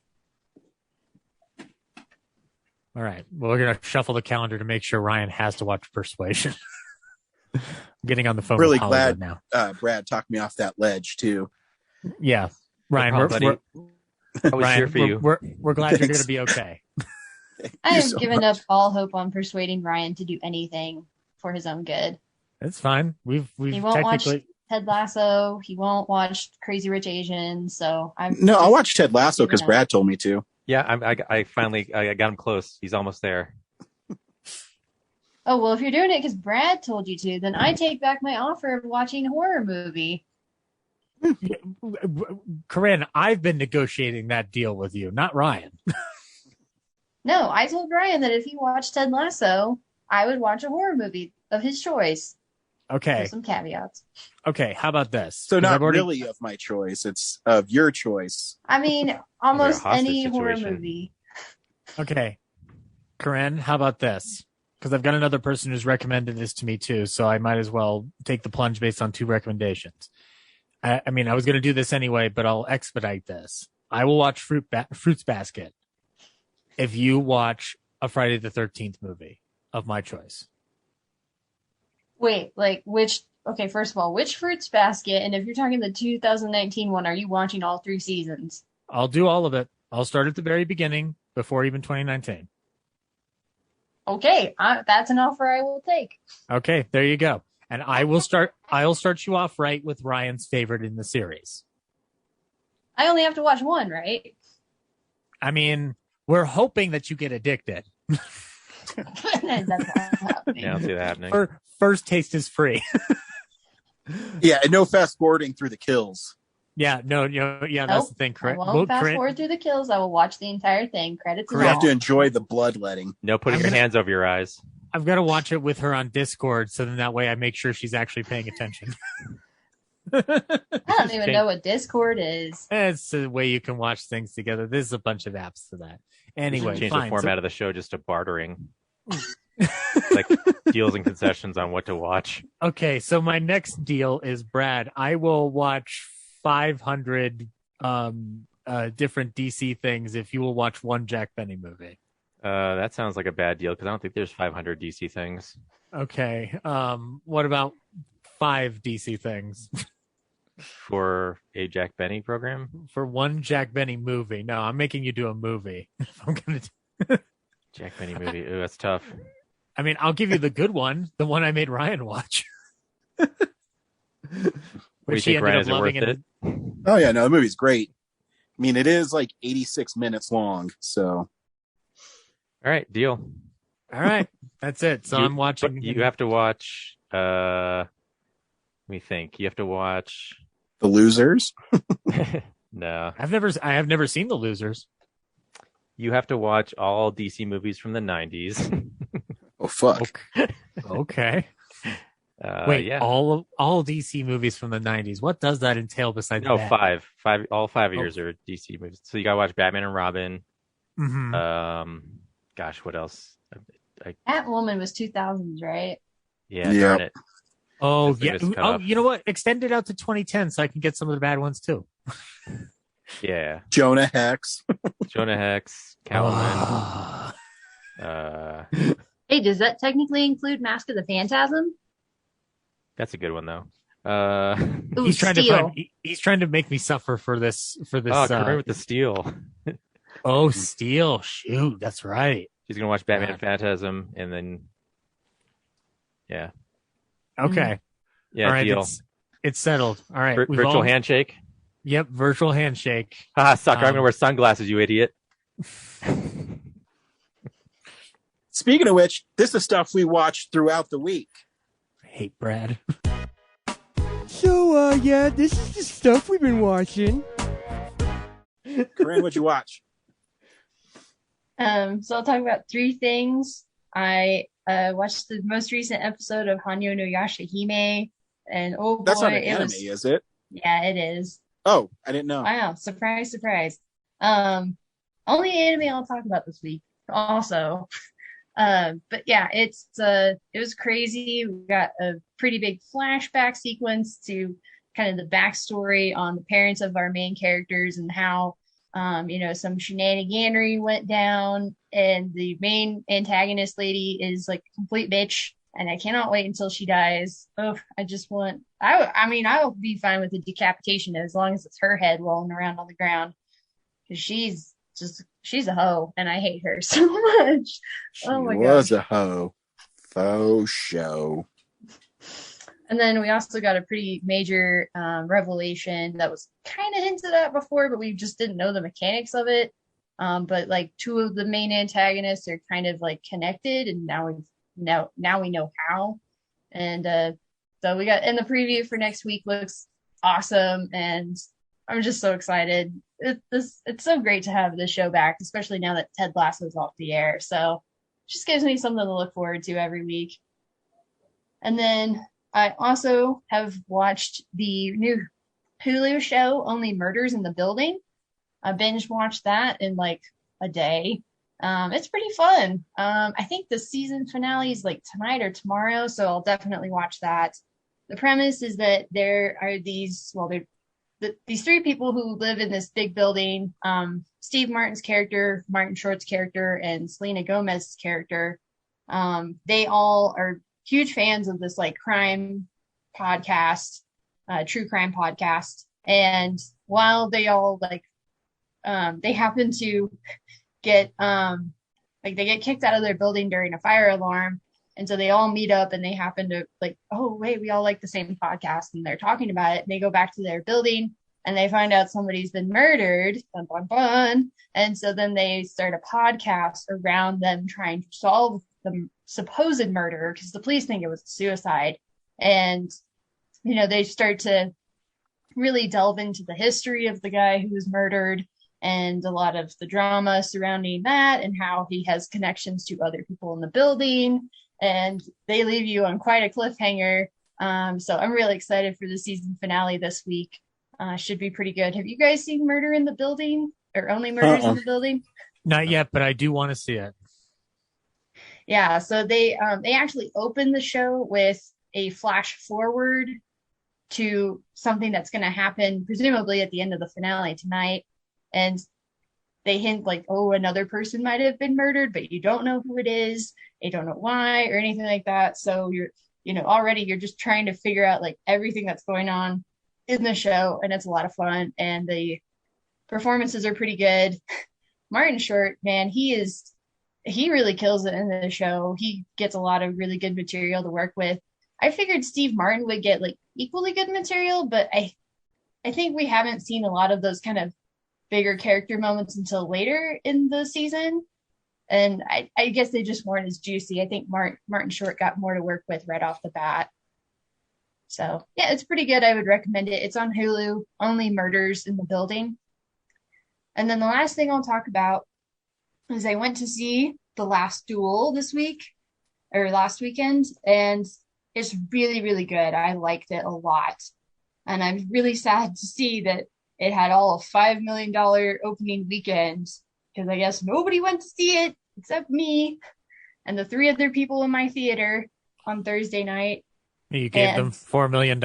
Speaker 9: All right. Well, we're going to shuffle the calendar to make sure Ryan has to watch Persuasion. I'm getting on the phone
Speaker 6: Really
Speaker 9: with Hollywood
Speaker 6: glad
Speaker 9: now.
Speaker 6: Brad talked me off that ledge, too.
Speaker 9: Yeah. Ryan,
Speaker 7: No problem, I was
Speaker 9: Ryan,
Speaker 7: here for you.
Speaker 9: We're glad you're going
Speaker 6: Thanks.
Speaker 9: to be okay.
Speaker 8: I
Speaker 6: you
Speaker 8: have
Speaker 6: so
Speaker 8: given
Speaker 6: much.
Speaker 8: up all hope on persuading Ryan to do anything for his own good.
Speaker 9: It's fine. We've
Speaker 8: He won't watch
Speaker 9: technically
Speaker 8: Ted Lasso. He won't watch Crazy Rich Asians. So I'm
Speaker 6: No, I'll
Speaker 8: just
Speaker 6: watch Ted Lasso because
Speaker 8: giving up.
Speaker 6: Brad told me to.
Speaker 7: Yeah, I finally got him close. He's almost there.
Speaker 8: Oh, well, if you're doing it because Brad told you to, then I take back my offer of watching a horror movie.
Speaker 9: Corinne, I've been negotiating that deal with you, not Ryan.
Speaker 8: No, I told Ryan that if he watched Ted Lasso, I would watch a horror movie of his choice.
Speaker 9: Okay.
Speaker 8: With some caveats.
Speaker 9: Okay. How about this?
Speaker 6: So
Speaker 9: 'Cause
Speaker 6: not
Speaker 9: I've already-
Speaker 6: really of my choice. It's of your choice.
Speaker 8: I mean, almost
Speaker 7: hostage
Speaker 8: any horror
Speaker 7: situation.
Speaker 8: movie.
Speaker 9: Okay. Corinne, how about this? Because I've got another person who's recommended this to me too, so I might as well take the plunge based on 2 recommendations. I mean, I was going to do this anyway, but I'll expedite this. I will watch Fruits Basket if you watch a Friday the 13th movie of my choice.
Speaker 8: Wait, like which? Okay, first of all, which Fruits Basket? And if you're talking the 2019 one, are you watching all 3 seasons?
Speaker 9: I'll do all of it. I'll start at the very beginning before even 2019.
Speaker 8: Okay, that's an offer I will take.
Speaker 9: Okay, there you go. And I'll start you off right with Ryan's favorite in the series.
Speaker 8: I only have to watch one, right?
Speaker 9: I mean, we're hoping that you get addicted.
Speaker 8: That's not happening.
Speaker 7: Yeah, I don't see that happening.
Speaker 9: First taste is free.
Speaker 6: Yeah, and no fast forwarding through the kills.
Speaker 9: Yeah, that's
Speaker 8: Nope,
Speaker 9: the thing.
Speaker 8: I
Speaker 9: Correct.
Speaker 8: won't fast forward through the kills. I will watch the entire thing. Credits and
Speaker 6: You have to
Speaker 8: all.
Speaker 6: enjoy the bloodletting.
Speaker 7: No putting your hands over your eyes.
Speaker 9: I've got to watch it with her on Discord, so then that way I make sure she's actually paying attention.
Speaker 8: I don't even know what Discord is.
Speaker 9: It's a way you can watch things together. There's a bunch of apps to that. Anyway,
Speaker 7: Change
Speaker 9: fine.
Speaker 7: the format of the show just to bartering. Like deals and concessions on what to watch.
Speaker 9: Okay, so my next deal is Brad. I will watch 500 different DC things if you will watch one Jack Benny movie.
Speaker 7: That sounds like a bad deal because I don't think there's 500 DC things.
Speaker 9: Okay. What about 5 DC things
Speaker 7: For a Jack Benny program?
Speaker 9: for one Jack Benny movie? No, I'm making you do a movie. I'm gonna.
Speaker 7: Jack Benny movie. Ooh, that's tough.
Speaker 9: I mean, I'll give you the good one, the one I made Ryan watch.
Speaker 7: What do you
Speaker 9: he
Speaker 7: think, Ryan? Is it worth
Speaker 9: loving
Speaker 7: it?
Speaker 6: Oh yeah, no, the movie's great. I mean, it is like 86 minutes long, so
Speaker 7: All right, deal.
Speaker 9: All right, that's it. So I'm watching.
Speaker 7: You have to watch. Let me think. You have to watch.
Speaker 6: The Losers.
Speaker 7: No,
Speaker 9: I have never seen The Losers.
Speaker 7: you have to watch all DC movies from the 90s.
Speaker 6: Oh fuck.
Speaker 9: Okay. Wait,
Speaker 7: yeah.
Speaker 9: all DC movies from the 90s. What does that entail besides
Speaker 7: No,
Speaker 9: that?
Speaker 7: five. All 5 years are DC movies. So you gotta watch Batman and Robin.
Speaker 9: Mhm.
Speaker 7: Gosh, what else?
Speaker 8: Catwoman was 2000s, right?
Speaker 7: Yeah,
Speaker 6: Yep.
Speaker 7: darn it.
Speaker 9: Oh,
Speaker 7: Definitely
Speaker 9: yeah.
Speaker 7: missed the
Speaker 9: Oh,
Speaker 7: cutoff.
Speaker 9: you know what? Extend it out to 2010 so I can get some of the bad ones too.
Speaker 7: Yeah,
Speaker 6: Jonah Hex.
Speaker 7: Jonah Hex, Catwoman.
Speaker 9: Ah.
Speaker 8: Hey, does that technically include Mask of the Phantasm?
Speaker 7: That's a good one though.
Speaker 8: Ooh,
Speaker 9: He's trying
Speaker 8: Steel.
Speaker 9: he's trying to make me suffer for this
Speaker 7: Oh, Canary with the Steel.
Speaker 9: Steel. Shoot, that's right.
Speaker 7: She's gonna watch Batman
Speaker 9: God.
Speaker 7: Phantasm and then Yeah.
Speaker 9: Okay.
Speaker 7: Yeah.
Speaker 9: All right.
Speaker 7: Deal.
Speaker 9: It's settled. All right.
Speaker 7: Virtual handshake.
Speaker 9: Yep. Virtual handshake.
Speaker 7: Sucker. I'm gonna wear sunglasses, you idiot.
Speaker 6: Speaking of which, this is stuff we watched throughout the week.
Speaker 9: I hate Brad.
Speaker 11: So, yeah, this is the stuff we've been watching.
Speaker 6: Corinne, what'd you watch?
Speaker 8: So I'll talk about 3 things. I watched the most recent episode of Hanyo no Yashahime, and oh boy,
Speaker 6: that's not an anime, is it?
Speaker 8: Yeah, it is.
Speaker 6: Oh, I didn't know.
Speaker 8: Wow, surprise, surprise. Only anime I'll talk about this week. Also, but yeah, it was crazy. We got a pretty big flashback sequence to kind of the backstory on the parents of our main characters and how some shenaniganery went down, and the main antagonist lady is like a complete bitch, and I cannot wait until she dies. Oh, I'll be fine with the decapitation as long as it's her head rolling around on the ground, because she's a hoe, and I hate her so much. Oh my god. She
Speaker 6: was a hoe. Faux show.
Speaker 8: And then we also got a pretty major revelation that was kind of hinted at before, but we just didn't know the mechanics of it. But like 2 of the main antagonists are kind of like connected, and now we know how. And so we got, and the preview for next week looks awesome, and I'm just so excited. It's so great to have this show back, especially now that Ted Lasso's off the air. So it just gives me something to look forward to every week. And then I also have watched the new Hulu show, Only Murders in the Building. I binge watched that in like a day. It's pretty fun. I think the season finale is like tonight or tomorrow, so I'll definitely watch that. The premise is that there are these 3 people who live in this big building. Steve Martin's character, Martin Short's character, and Selena Gomez's character. They all are huge fans of this like crime podcast, true crime podcast. And while they all they happen to get they get kicked out of their building during a fire alarm. And so they all meet up, and they happen to oh wait, we all like the same podcast, and they're talking about it. And they go back to their building, and they find out somebody's been murdered. Bun, bun, bun. And so then they start a podcast around them trying to solve the supposed murder, because the police think it was a suicide. And they start to really delve into the history of the guy who was murdered, and a lot of the drama surrounding that, and how he has connections to other people in the building. And they leave you on quite a cliffhanger. So I'm really excited for the season finale this week. Should be pretty good. Have you guys seen Murder in the Building, or Only Murders in the Building?
Speaker 9: Not yet, but I do want to see it.
Speaker 8: Yeah, so they actually open the show with a flash forward to something that's going to happen presumably at the end of the finale tonight, and they hint another person might have been murdered, but you don't know who it is, you don't know why or anything like that. So already you're just trying to figure out everything that's going on in the show, and it's a lot of fun, and the performances are pretty good. Martin Short, man, he really kills it in the show. He gets a lot of really good material to work with. I figured Steve Martin would get equally good material, but I think we haven't seen a lot of those kind of bigger character moments until later in the season. And I guess they just weren't as juicy. I think Martin Short got more to work with right off the bat. So yeah, it's pretty good. I would recommend it. It's on Hulu, Only Murders in the Building. And then the last thing I'll talk about is I went to see The Last Duel last weekend, and it's really, really good. I liked it a lot. And I'm really sad to see that it had all a $5 million opening weekend, because I guess nobody went to see it except me and the 3 other people in my theater on Thursday night.
Speaker 9: You gave them $4 million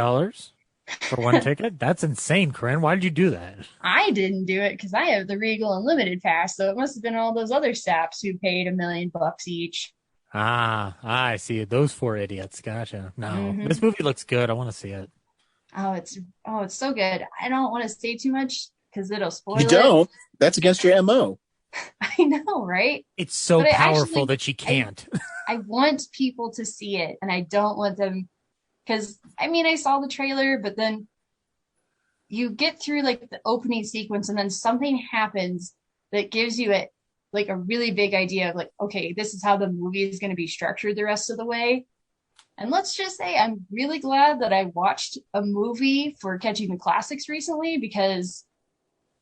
Speaker 9: for one ticket? That's insane, Corinne. Why did you do that?
Speaker 8: I didn't do it because I have the Regal Unlimited pass, so it must have been all those other saps who paid $1 million each.
Speaker 9: I see. Those 4 idiots. Gotcha. No, This movie looks good. I want to see it.
Speaker 8: It's so good. I don't want to say too much because it'll spoil it.
Speaker 6: You don't. That's against your MO.
Speaker 8: I know, right?
Speaker 9: It's so powerful that she can't.
Speaker 8: I want people to see it, and I don't want them, because I mean, I saw the trailer, but then you get through like the opening sequence, and then something happens that gives you like a really big idea of like, okay, this is how the movie is going to be structured the rest of the way. And let's just say I'm really glad that I watched a movie for Catching the Classics recently, because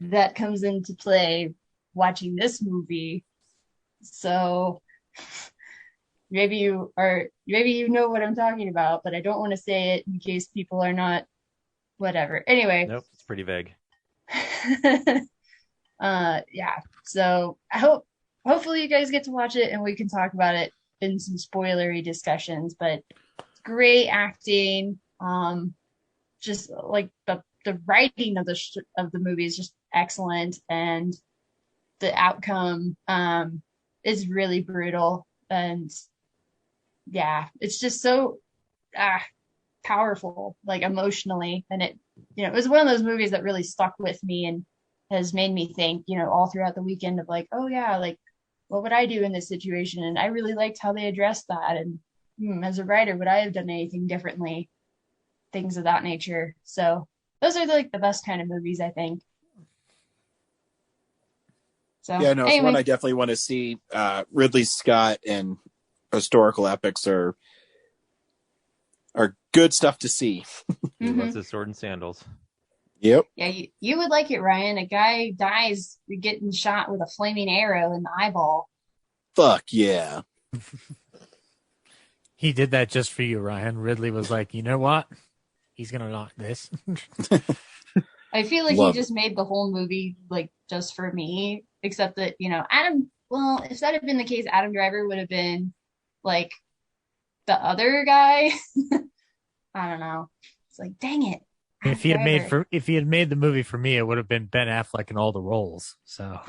Speaker 8: that comes into play watching this movie. So maybe you know what I'm talking about, but I don't want to say it in case people are not whatever. Anyway.
Speaker 7: Nope, it's pretty vague.
Speaker 8: Yeah. So hopefully you guys get to watch it and we can talk about it in some spoilery discussions, but great acting. Just like the writing of the movie is just excellent, and the outcome is really brutal, and yeah, it's just so powerful, like emotionally, and it was one of those movies that really stuck with me and has made me think, all throughout the weekend of like, oh yeah, like what would I do in this situation? And I really liked how they addressed that. And as a writer, would I have done anything differently? Things of that nature. So those are like the best kind of movies, I think. So
Speaker 6: yeah, no,
Speaker 8: anyway.
Speaker 6: it's one I definitely want to see. Ridley Scott and historical epics are good stuff to see.
Speaker 7: He loves his sword and sandals.
Speaker 6: Yep.
Speaker 8: Yeah, you would like it, Ryan. A guy dies getting shot with a flaming arrow in the eyeball.
Speaker 6: Fuck yeah.
Speaker 9: He did that just for you, Ryan. Ridley was like, you know what? He's going to like this.
Speaker 8: I feel like he just made the whole movie like just for me, except that, if that had been the case, Adam Driver would have been like the other guy. I don't know. It's like, dang it.
Speaker 9: If he had made the movie for me, it would have been Ben Affleck in all the roles. So,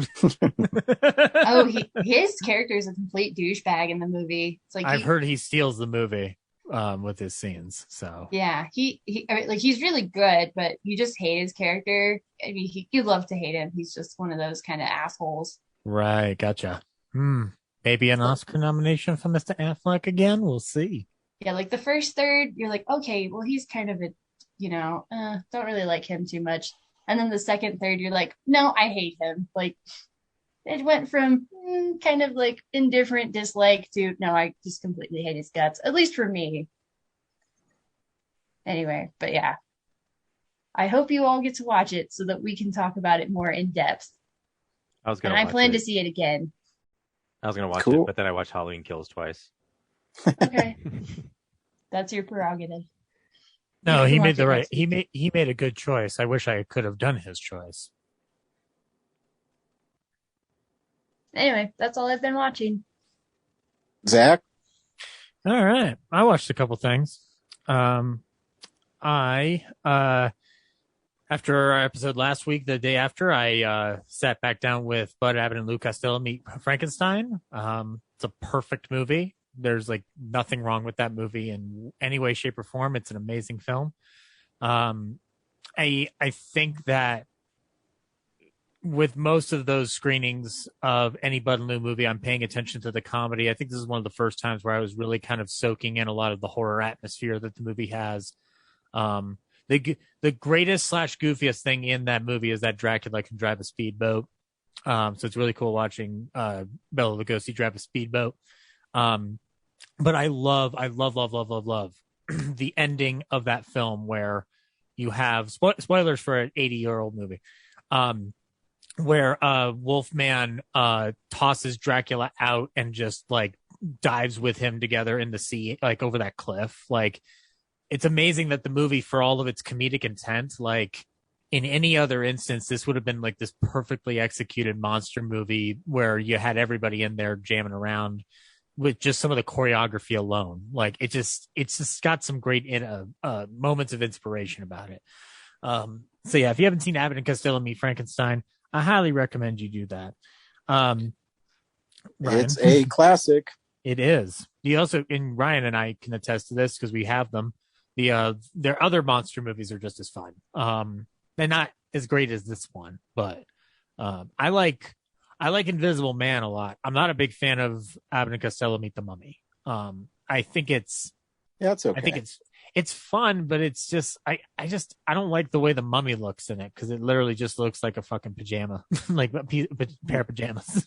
Speaker 8: his character is a complete douchebag in the movie. It's like
Speaker 9: I've heard he steals the movie with his scenes. So
Speaker 8: yeah, he's really good, but you just hate his character. I mean, you love to hate him. He's just one of those kind of assholes.
Speaker 9: Right, gotcha. Maybe an Oscar nomination for Mr. Affleck again. We'll see.
Speaker 8: Yeah, like the first third, you're like, okay, well, he's kind of a don't really like him too much. And then the second third, you're like, no, I hate him. Like, it went from kind of like indifferent dislike to, no, I just completely hate his guts, at least for me. Anyway, but yeah. I hope you all get to watch it so that we can talk about it more in depth. I plan to see it again.
Speaker 7: I was going to watch it, but then I watched Halloween Kills twice.
Speaker 8: Okay. That's your prerogative.
Speaker 9: No, he made the right. He made a good choice. I wish I could have done his choice.
Speaker 8: Anyway, that's all I've been watching.
Speaker 6: Zach?
Speaker 9: All right. I watched a couple things. After our episode last week, the day after, I sat back down with Bud Abbott and Lou Costello meet Frankenstein. It's a perfect movie. There's like nothing wrong with that movie in any way, shape, or form. It's an amazing film. I think that with most of those screenings of any Bud and Lou movie, I'm paying attention to the comedy. I think this is one of the first times where I was really kind of soaking in a lot of the horror atmosphere that the movie has. The greatest / goofiest thing in that movie is that Dracula can drive a speedboat. So it's really cool watching Bela Lugosi drive a speedboat. But I love the ending of that film where you have spoilers for an 80-year-old movie, where Wolfman tosses Dracula out and just like dives with him together in the sea, like over that cliff. Like, it's amazing that the movie, for all of its comedic intent, like in any other instance, this would have been like this perfectly executed monster movie where you had everybody in there jamming around with just some of the choreography alone. Like it's just got some great moments of inspiration about it. So yeah, if you haven't seen Abbott and Costello Meet Frankenstein, I highly recommend you do that.
Speaker 6: It's a classic.
Speaker 9: It is. You also, and Ryan and I can attest to this because we have them. Their other monster movies are just as fun. They're not as great as this one, but I like Invisible Man a lot. I'm not a big fan of Abbott and Costello Meet the Mummy. I think it's
Speaker 6: okay.
Speaker 9: I think it's fun, but it's just I don't like the way the mummy looks in it, because it literally just looks like a fucking pajama, like a pair of pajamas.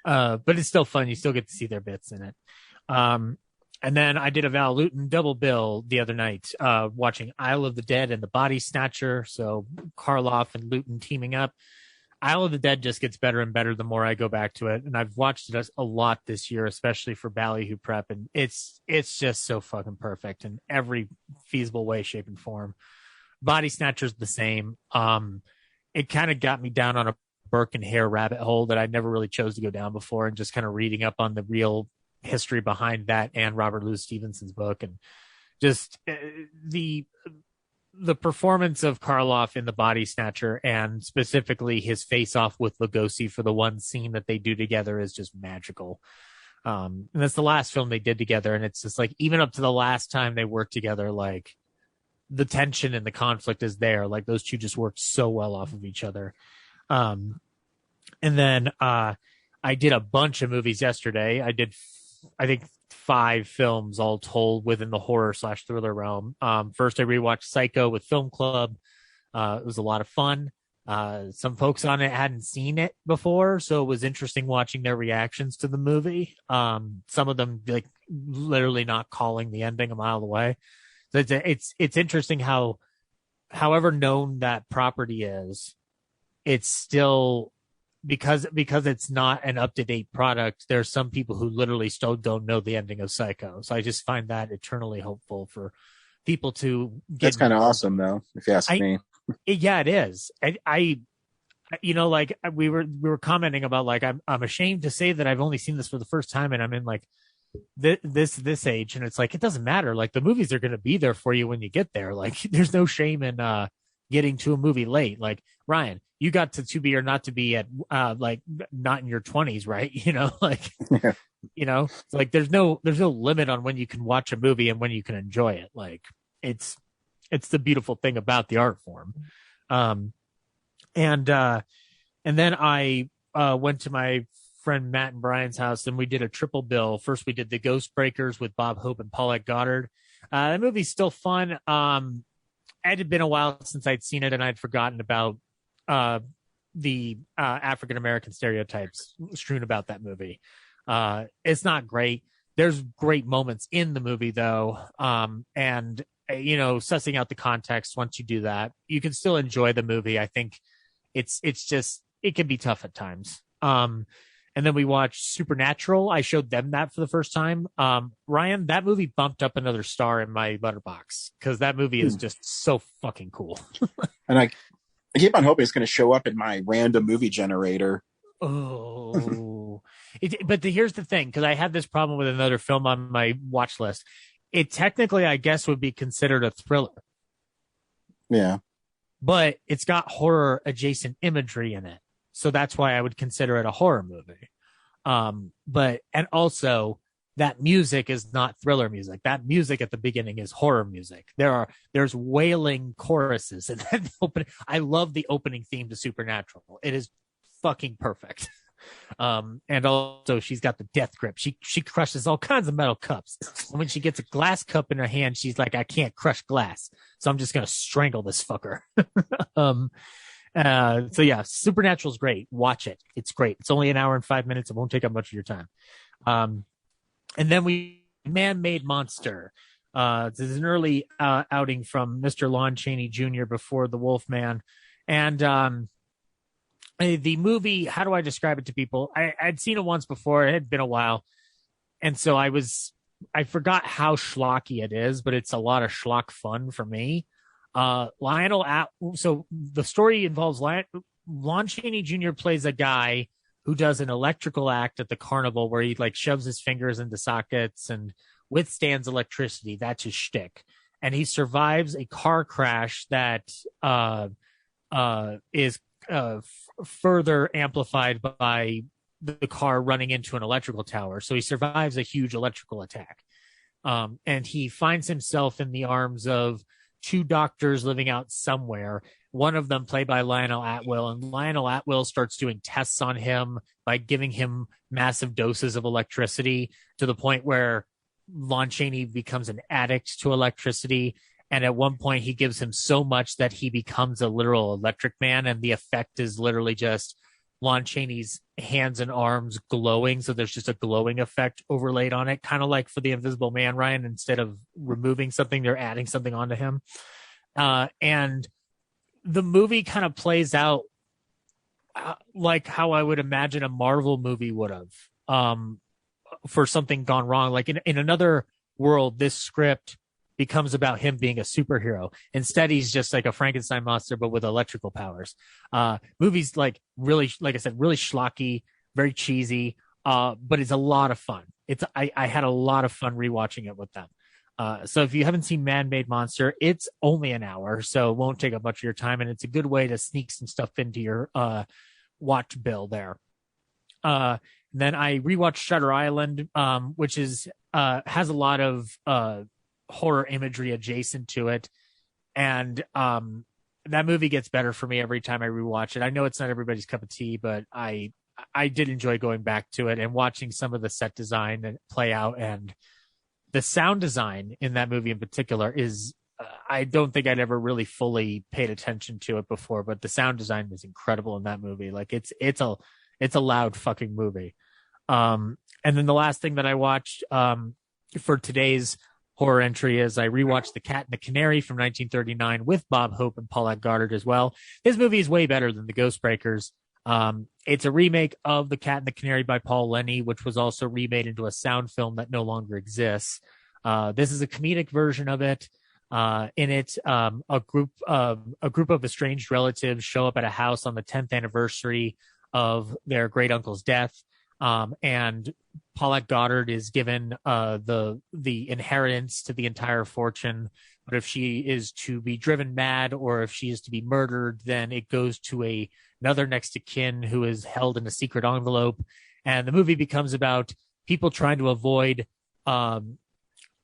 Speaker 9: But it's still fun. You still get to see their bits in it. And then I did a Val Lewton double bill the other night, watching Isle of the Dead and The Body Snatcher. So Karloff and Lewton teaming up. Isle of the Dead just gets better and better the more I go back to it. And I've watched it a lot this year, especially for Ballyhoo Prep. And it's just so fucking perfect in every feasible way, shape, and form. Body Snatcher's the same. It kind of got me down on a Burke and Hare rabbit hole that I never really chose to go down before, and just kind of reading up on the real history behind that and Robert Louis Stevenson's book, and just the performance of Karloff in The Body Snatcher, and specifically his face off with Lugosi for the one scene that they do together, is just magical. And that's the last film they did together. And it's just like, even up to the last time they worked together, like the tension and the conflict is there. Like those two just worked so well off of each other. And then, I did a bunch of movies yesterday. I did, I think, 5 films all told within the horror / thriller realm. First I rewatched Psycho with Film Club. It was a lot of fun. Some folks on it hadn't seen it before, so it was interesting watching their reactions to the movie. Some of them like literally not calling the ending a mile away. So it's interesting how, however known that property is, it's still, because it's not an up-to-date product, there's some people who literally still don't know the ending of Psycho. So I just find that eternally hopeful for people to get.
Speaker 6: That's kind of awesome, though, if you ask me.
Speaker 9: Yeah, it is. I you know, like we were commenting about, like, I'm ashamed to say that I've only seen this for the first time, and I'm in like this age, and it's like, it doesn't matter. Like, the movies are going to be there for you when you get there. Like, there's no shame in getting to a movie late. Like, Ryan, you got to be or not to be at like not in your 20s, right? You know, like, yeah. You know, it's like there's no limit on when you can watch a movie and when you can enjoy it. Like, it's the beautiful thing about the art form. And then I went to my friend Matt and Brian's house, and we did a triple bill. First, we did The Ghost Breakers with Bob Hope and Paulette Goddard. That movie's still fun. It had been a while since I'd seen it, and I'd forgotten about the African-American stereotypes strewn about that movie. It's not great. There's great moments in the movie, though. And, you know, sussing out the context, once you do that, you can still enjoy the movie. I think it's just, it can be tough at times. And then we watched Supernatural. I showed them that for the first time. Ryan, that movie bumped up another star in my letterbox, because that movie is just so fucking cool.
Speaker 6: And I keep on hoping it's going to show up in my random movie generator.
Speaker 9: Oh, but here's the thing, because I had this problem with another film on my watch list. It technically, I guess, would be considered a thriller.
Speaker 6: Yeah.
Speaker 9: But it's got horror adjacent imagery in it. So that's why I would consider it a horror movie. And also that music is not thriller music. That music at the beginning is horror music. There's wailing choruses, and then I love the opening theme to Supernatural. It is fucking perfect. And also she's got the death grip. She crushes all kinds of metal cups. And when she gets a glass cup in her hand, she's like, I can't crush glass, so I'm just going to strangle this fucker. So yeah, Supernatural's great. Watch it. It's great. It's only an hour and 5 minutes. It won't take up much of your time. And then Man-Made Monster. This is an early outing from Mr. Lon Chaney Jr. before the Wolfman. And the movie, how do I describe it to people? I'd seen it once before. It had been a while. And so I forgot how schlocky it is, but it's a lot of schlock fun for me. So the story involves Lon Chaney Jr. plays a guy who does an electrical act at the carnival where he like shoves his fingers into sockets and withstands electricity. That's his shtick. And he survives a car crash that is further amplified by the car running into an electrical tower. So he survives a huge electrical attack. And he finds himself in the arms of 2 doctors living out somewhere. one of them played by Lionel Atwill, and Lionel Atwill starts doing tests on him by giving him massive doses of electricity to the point where Lon Chaney becomes an addict to electricity. And at one point he gives him so much that he becomes a literal electric man. And the effect is literally just Lon Chaney's hands and arms glowing. So there's just a glowing effect overlaid on it. Kind of like for the Invisible Man, Ryan, instead of removing something, they're adding something onto him. And the movie kind of plays out like how I would imagine a Marvel movie would have, for something gone wrong. Like in another world, this script becomes about him being a superhero. Instead, he's just like a Frankenstein monster, but with electrical powers. Movies like really, like I said, really schlocky, very cheesy, but it's a lot of fun. I had a lot of fun rewatching it with them. So if you haven't seen Man-Made Monster, it's only an hour, so it won't take up much of your time, and it's a good way to sneak some stuff into your watch bill there. Then I rewatched Shutter Island, which has a lot of horror imagery adjacent to it, and that movie gets better for me every time I rewatch it. I know it's not everybody's cup of tea, but I did enjoy going back to it and watching some of the set design play out, and the sound design in that movie in particular is, I don't think I'd ever really fully paid attention to it before, but the sound design is incredible in that movie. Like it's a loud fucking movie. And then the last thing that I watched for today's horror entry is I rewatched The Cat and the Canary from 1939 with Bob Hope and Paulette Goddard as well. This movie is way better than The Ghostbreakers. It's a remake of The Cat and the Canary by Paul Lenny, which was also remade into a sound film that no longer exists. This is a comedic version of it. In it, a group of estranged relatives show up at a house on the 10th anniversary of their great uncle's death. And Paulette Goddard is given the inheritance to the entire fortune. But if she is to be driven mad or if she is to be murdered, then it goes to another next of kin who is held in a secret envelope. And the movie becomes about people trying to avoid Paulette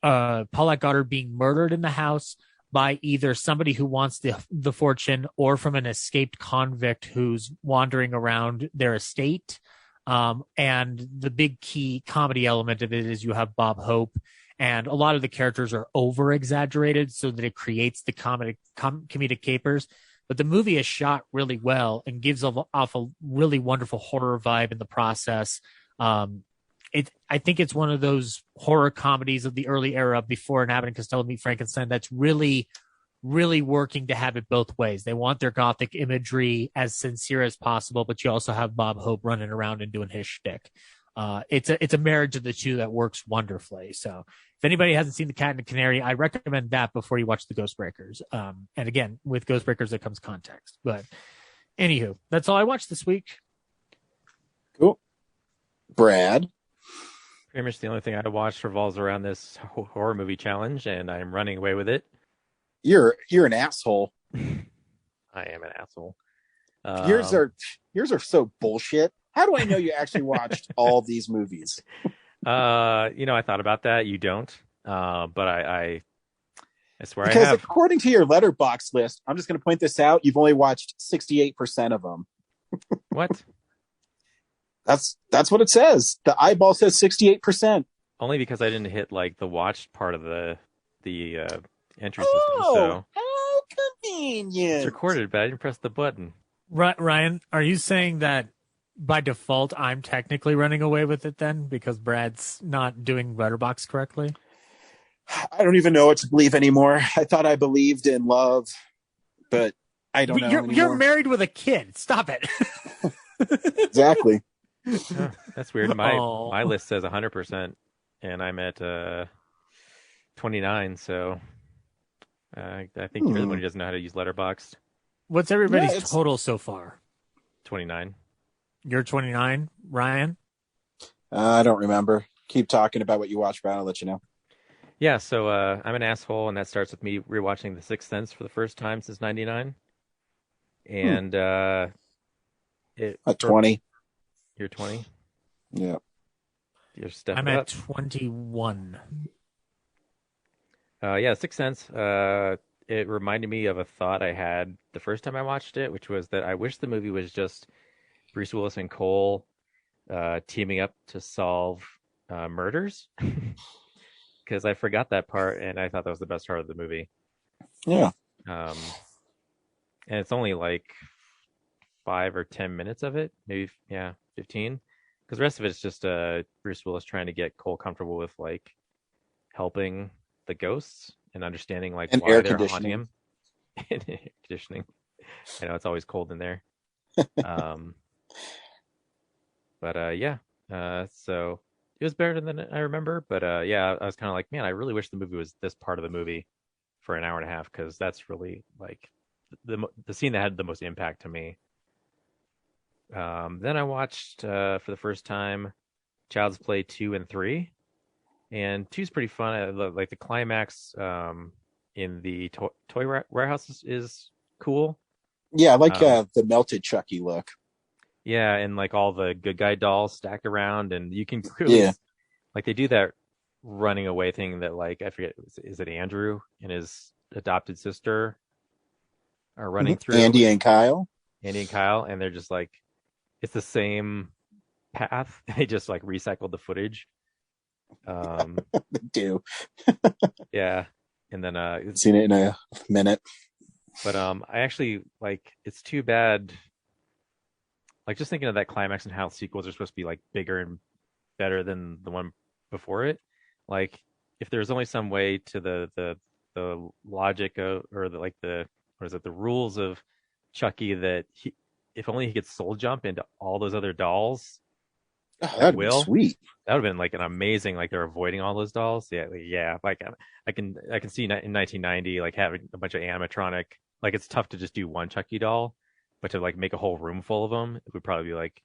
Speaker 9: Goddard being murdered in the house by either somebody who wants the fortune or from an escaped convict who's wandering around their estate. And the big key comedy element of it is you have Bob Hope, and a lot of the characters are over exaggerated so that it creates the comedic capers. But the movie is shot really well and gives off a really wonderful horror vibe in the process. I think it's one of those horror comedies of the early era before an Abbott and Costello Meet Frankenstein that's really, really working to have it both ways. They want their gothic imagery as sincere as possible, but you also have Bob Hope running around and doing his shtick. It's a marriage of the two that works wonderfully. So if anybody hasn't seen The Cat and the Canary, I recommend that before you watch The Ghostbreakers. And again, with Ghostbreakers, there comes context. But anywho, that's all I watched this week.
Speaker 6: Cool. Brad?
Speaker 7: Pretty much the only thing I watched revolves around this horror movie challenge, and I'm running away with it.
Speaker 6: You're an asshole.
Speaker 7: I am an asshole.
Speaker 6: Yours are so bullshit. How do I know you actually watched all these movies?
Speaker 7: I thought about that. You don't. But I swear
Speaker 6: because
Speaker 7: I have.
Speaker 6: According to your Letterboxd list, I'm just going to point this out. You've only watched 68% of them.
Speaker 7: What?
Speaker 6: That's what it says. The eyeball says 68%.
Speaker 7: Only because I didn't hit like the watched part of the entry system. So
Speaker 6: how convenient.
Speaker 7: It's recorded, but I didn't press the button.
Speaker 9: Ryan, are you saying that by default I'm technically running away with it then because Brad's not doing Letterboxd correctly?
Speaker 6: I don't even know what to believe anymore. I thought I believed in love, but I don't know anymore.
Speaker 9: You're married with a kid. Stop it.
Speaker 6: Exactly.
Speaker 7: Oh, that's weird. My list says 100%, and I'm at 29. So I think you're the one who doesn't know how to use Letterboxd.
Speaker 9: What's everybody's total so far?
Speaker 7: 29.
Speaker 9: You're 29, Ryan?
Speaker 6: I don't remember. Keep talking about what you watch, Brad. I'll let you know.
Speaker 7: Yeah, so I'm an asshole, and that starts with me rewatching The Sixth Sense for the first time since '99. And
Speaker 6: at 20.
Speaker 7: You're 20?
Speaker 6: Yeah.
Speaker 7: You're stepping
Speaker 9: I'm
Speaker 7: up.
Speaker 9: at 21.
Speaker 7: Yeah, Sixth Sense. it reminded me of a thought I had the first time I watched it, which was that I wish the movie was just Bruce Willis and Cole teaming up to solve murders, because I forgot that part and I thought that was the best part of the movie.
Speaker 6: Yeah.
Speaker 7: And it's only like 5 or 10 minutes of it, maybe 15, because the rest of it's just Bruce Willis trying to get Cole comfortable with like helping the ghosts and understanding like
Speaker 6: and
Speaker 7: why
Speaker 6: air
Speaker 7: they're
Speaker 6: conditioning.
Speaker 7: haunting him. And air conditioning. I know it's always cold in there. So it was better than I remember. But I was kind of like, man, I really wish the movie was this part of the movie for an hour and a half, because that's really like the scene that had the most impact to me. Then I watched for the first time Child's Play 2 and 3, and 2 is pretty fun. I love, like, the climax in the toy warehouse is cool.
Speaker 6: Yeah, I like the melted Chucky look.
Speaker 7: Yeah, and like all the good guy dolls stacked around, and you can clearly like they do that running away thing that, like, I forget, is it Andrew and his adopted sister are running through?
Speaker 6: Andy and Kyle,
Speaker 7: and they're just like, it's the same path. They just like recycled the footage.
Speaker 6: They do.
Speaker 7: Yeah, and then
Speaker 6: seen it in a minute.
Speaker 7: But I actually, like, it's too bad. Like, just thinking of that climax and how sequels are supposed to be like bigger and better than the one before it. Like, if there's only some way to the logic of, or the rules of Chucky, that if only he could soul jump into all those other dolls.
Speaker 6: That'd be sweet.
Speaker 7: That would have been like an amazing, like, they're avoiding all those dolls. Yeah. Like, I can see in 1990, like, having a bunch of animatronic. Like, it's tough to just do one Chucky doll, but to like make a whole room full of them, it would probably be like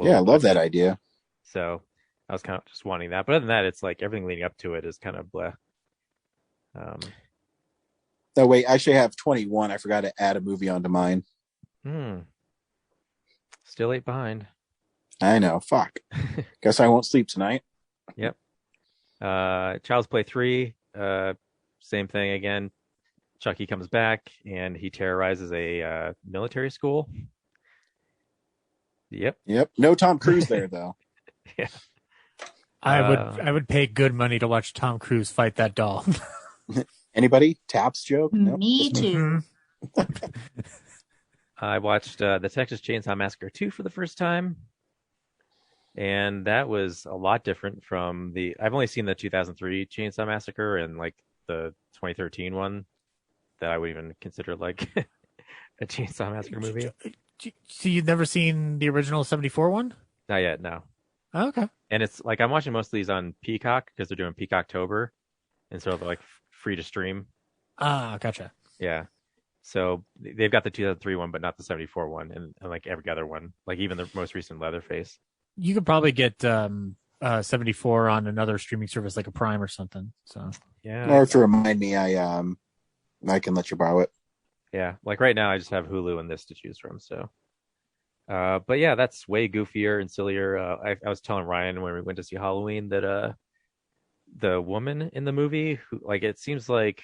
Speaker 6: I love that idea.
Speaker 7: So I was kind of just wanting that. But other than that, it's like everything leading up to it is kind of bleh.
Speaker 6: Oh wait, I actually have 21. I forgot to add a movie onto mine.
Speaker 7: Still 8 behind.
Speaker 6: I know. Fuck. Guess I won't sleep tonight.
Speaker 7: Yep. Child's Play 3. Same thing again. Chucky comes back and he terrorizes a military school. Yep.
Speaker 6: No Tom Cruise there though.
Speaker 7: Yeah.
Speaker 9: I would pay good money to watch Tom Cruise fight that doll.
Speaker 6: Anybody? Taps joke? No?
Speaker 8: Me too.
Speaker 7: I watched the Texas Chainsaw Massacre 2 for the first time, and that was a lot different from I've only seen the 2003 Chainsaw Massacre and like the 2013 one that I would even consider like a Chainsaw Massacre movie.
Speaker 9: So you've never seen the original 74 one?
Speaker 7: Not yet, no.
Speaker 9: Oh, okay.
Speaker 7: And it's like I'm watching most of these on Peacock because they're doing Peacocktober, and so they're like free to stream.
Speaker 9: Ah, gotcha.
Speaker 7: Yeah. So they've got the 2003 one, but not the 74 one, and like every other one, like even the most recent Leatherface.
Speaker 9: You could probably get 74 on another streaming service like a Prime or something. So
Speaker 7: yeah.
Speaker 6: Or if you remind me, I can let you borrow it.
Speaker 7: Yeah, like right now I just have Hulu and this to choose from. So, but yeah, that's way goofier and sillier. I was telling Ryan when we went to see Halloween that the woman in the movie, who, like, it seems like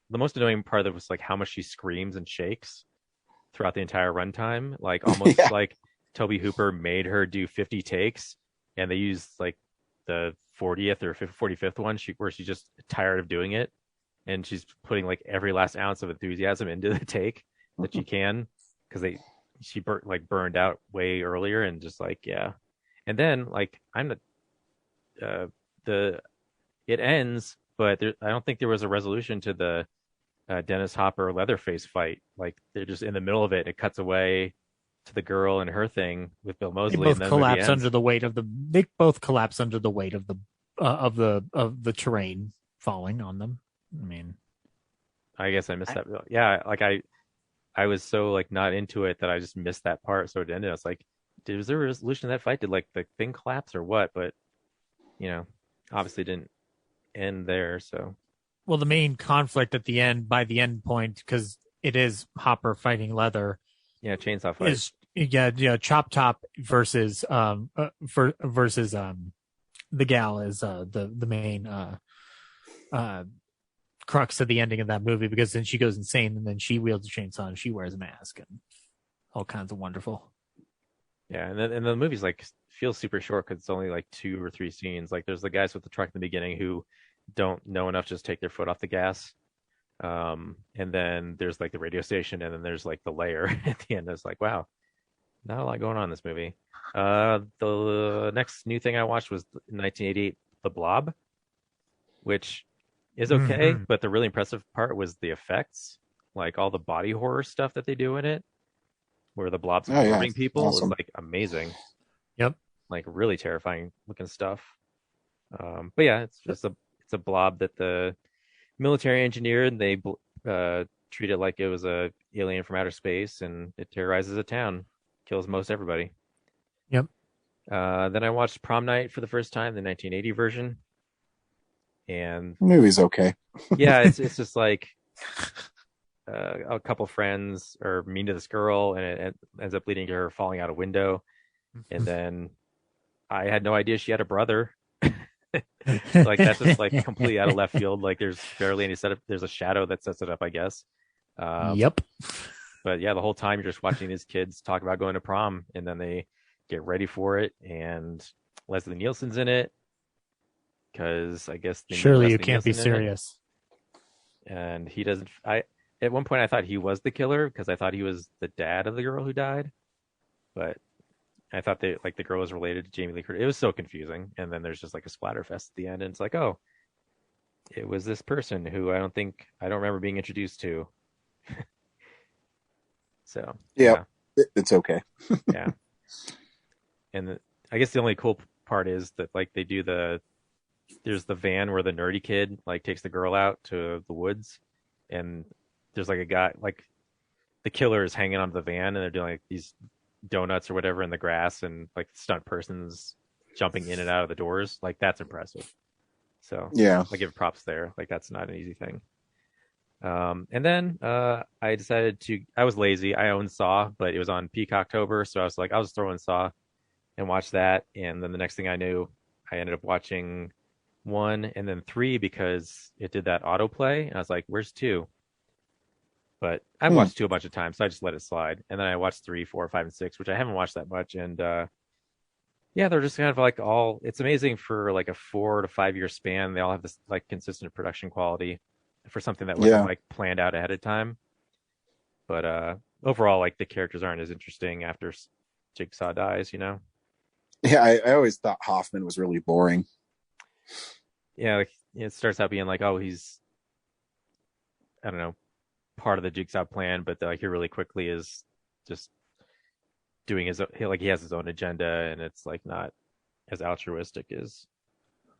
Speaker 7: the most annoying part of it was like how much she screams and shakes throughout the entire runtime. Like almost like Toby Hooper made her do 50 takes, and they used like the 40th or 45th one where she's just tired of doing it, and she's putting like every last ounce of enthusiasm into the take that she can, because she burned out way earlier, and just like, yeah. And then like it ends, but I don't think there was a resolution to the Dennis Hopper Leatherface fight. Like they're just in the middle of it. It cuts away to the girl and her thing with Bill Moseley.
Speaker 9: They both collapse under the weight of the terrain falling on them. I mean,
Speaker 7: I guess I missed that. Yeah, like I was so like not into it that I just missed that part. So it ended. I was like, was there a resolution to that fight? Did like the thing collapse or what? But obviously didn't end there. So,
Speaker 9: well, the main conflict by the end point, because it is Hopper fighting Leather.
Speaker 7: Yeah, chainsaw fight.
Speaker 9: Is Chop Top versus the gal is the main crux of the ending of that movie, because then she goes insane and then she wields a chainsaw and she wears a mask and all kinds of wonderful.
Speaker 7: Yeah, and the movie's like feels super short because it's only like 2 or 3 scenes. Like there's the guys with the truck in the beginning who don't know enough to just take their foot off the gas. And then there's like the radio station, and then there's like the lair at the end. It's like, wow, not a lot going on in this movie. The next new thing I watched was 1988, The Blob, which is okay, but the really impressive part was the effects, like all the body horror stuff that they do in it, where the blob's harming people. Awesome. Was like amazing.
Speaker 9: Yep,
Speaker 7: like really terrifying looking stuff. But yeah, it's a blob that the military engineered, and they treat it like it was a alien from outer space, and it terrorizes a town, kills most everybody.
Speaker 9: Yep.
Speaker 7: Then I watched Prom Night for the first time, the 1980 version, and
Speaker 6: the movie's okay.
Speaker 7: Yeah, it's just like a couple friends are mean to this girl, and it ends up leading to her falling out a window, and then I had no idea she had a brother. Like that's just like completely out of left field. Like there's barely any setup. There's a shadow that sets it up, I guess.
Speaker 9: Yep.
Speaker 7: But yeah, the whole time you're just watching these kids talk about going to prom, and then they get ready for it, and Leslie Nielsen's in it because I guess
Speaker 9: surely you can't be serious.
Speaker 7: And he doesn't. At one point I thought he was the killer because I thought he was the dad of the girl who died, but I thought the girl was related to Jamie Lee Curtis. It was so confusing. And then there's just like a splatter fest at the end, and it's like, oh, it was this person who I don't remember being introduced to. So
Speaker 6: yeah, it's okay.
Speaker 7: Yeah. And I guess the only cool part is that like they do there's the van where the nerdy kid like takes the girl out to the woods, and there's like a guy, like the killer is hanging onto the van, and they're doing like these donuts or whatever in the grass, and like stunt person's jumping in and out of the doors. Like that's impressive. So I give props there. Like that's not an easy thing. And then I decided I was lazy. I owned Saw, but it was on Peacocktober, so I was like, I'll just throw in Saw and watch that. And then the next thing I knew, I ended up watching 1 and then 3 because it did that autoplay, and I was like, where's 2? But I've watched 2 a bunch of times, so I just let it slide. And then I watched 3, 4, 5, and 6, which I haven't watched that much. And yeah, they're just kind of like it's amazing for like a 4 to 5 year span. They all have this like consistent production quality for something that wasn't like planned out ahead of time. But overall, like the characters aren't as interesting after Jigsaw dies, you know?
Speaker 6: Yeah, I always thought Hoffman was really boring.
Speaker 7: Yeah, like it starts out being like, oh, he's, I don't know, part of the Jigsaw plan, but like he really quickly is just doing he has his own agenda, and it's like not as altruistic as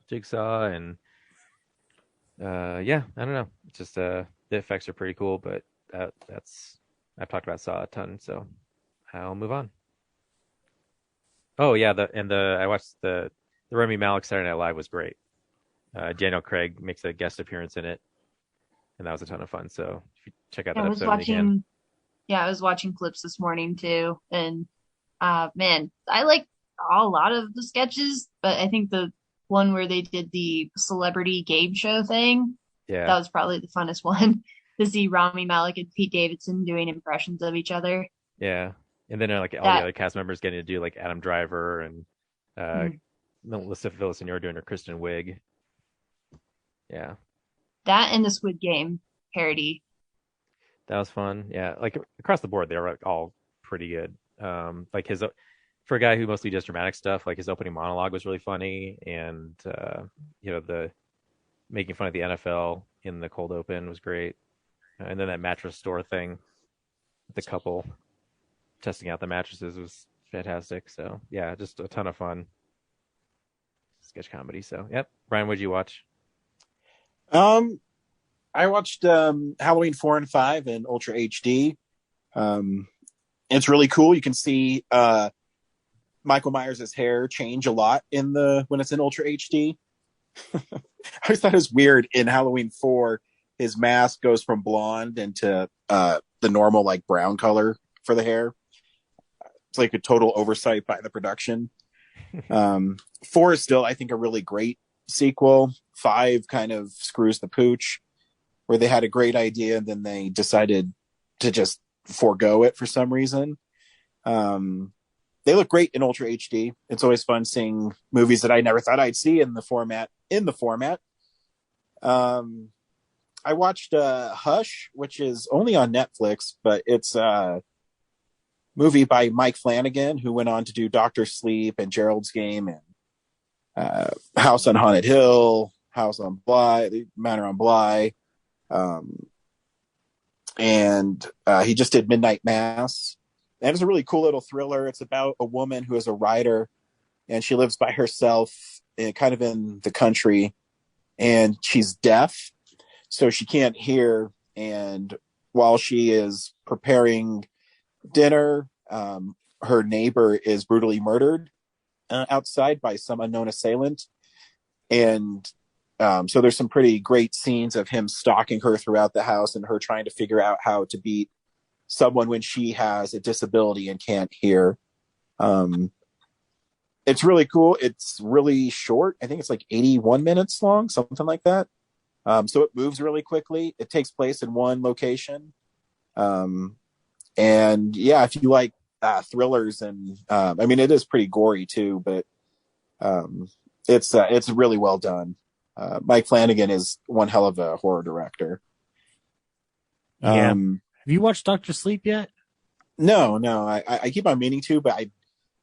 Speaker 7: Jigsaw. And yeah, I don't know, it's just the effects are pretty cool, but that's I've talked about Saw a ton, so I'll move on. Oh yeah, I watched the Rami Malek Saturday Night Live was great. Daniel Craig makes a guest appearance in it, and that was a ton of fun. So if you check out that episode again.
Speaker 8: Yeah, I was watching clips this morning too, and man, I like a lot of the sketches, but I think the one where they did the celebrity game show thing, that was probably the funnest one to see Rami Malek and Pete Davidson doing impressions of each other.
Speaker 7: Yeah, and then like all the other cast members getting to do like Adam Driver and Melissa Villaseñor doing her Kristen Wiig. Yeah. That
Speaker 8: and the Squid Game parody.
Speaker 7: That was fun. Yeah, like across the board, they were like all pretty good. Like for a guy who mostly does dramatic stuff, like his opening monologue was really funny, and the making fun of the NFL in the cold open was great. And then that mattress store thing, the couple testing out the mattresses was fantastic. So yeah, just a ton of fun. Sketch comedy. So yep. Brian, what'd you watch?
Speaker 6: I watched Halloween 4 and 5 in Ultra HD. It's really cool. You can see Michael Myers' hair change a lot when it's in Ultra HD. I always thought it was weird in Halloween 4. His mask goes from blonde into the normal like brown color for the hair. It's like a total oversight by the production. 4 is still, I think, a really great sequel. 5 kind of screws the pooch. where they had a great idea and then they decided to just forego it for some reason. They look great in Ultra HD. It's always fun seeing movies that I never thought I'd see in the format. I watched Hush, which is only on Netflix, but it's a movie by Mike Flanagan, who went on to do Dr. Sleep and Gerald's Game and House on Haunted Hill, House on Bly, Manor on Bly. And he just did Midnight Mass. And it's a really cool little thriller. It's about a woman who is a writer, and she lives by herself kind of in the country, and she's deaf, so she can't hear. And while she is preparing dinner, her neighbor is brutally murdered outside by some unknown assailant. And so there's some pretty great scenes of him stalking her throughout the house and her trying to figure out how to beat someone when she has a disability and can't hear. It's really cool. It's really short. I think it's like 81 minutes long, something like that. So it moves really quickly. It takes place in one location. And yeah, if you like thrillers, and I mean, it is pretty gory too, but it's really well done. Mike Flanagan is one hell of a horror director.
Speaker 9: Yeah. Have you watched Dr. Sleep yet?
Speaker 6: No. I keep on meaning to, but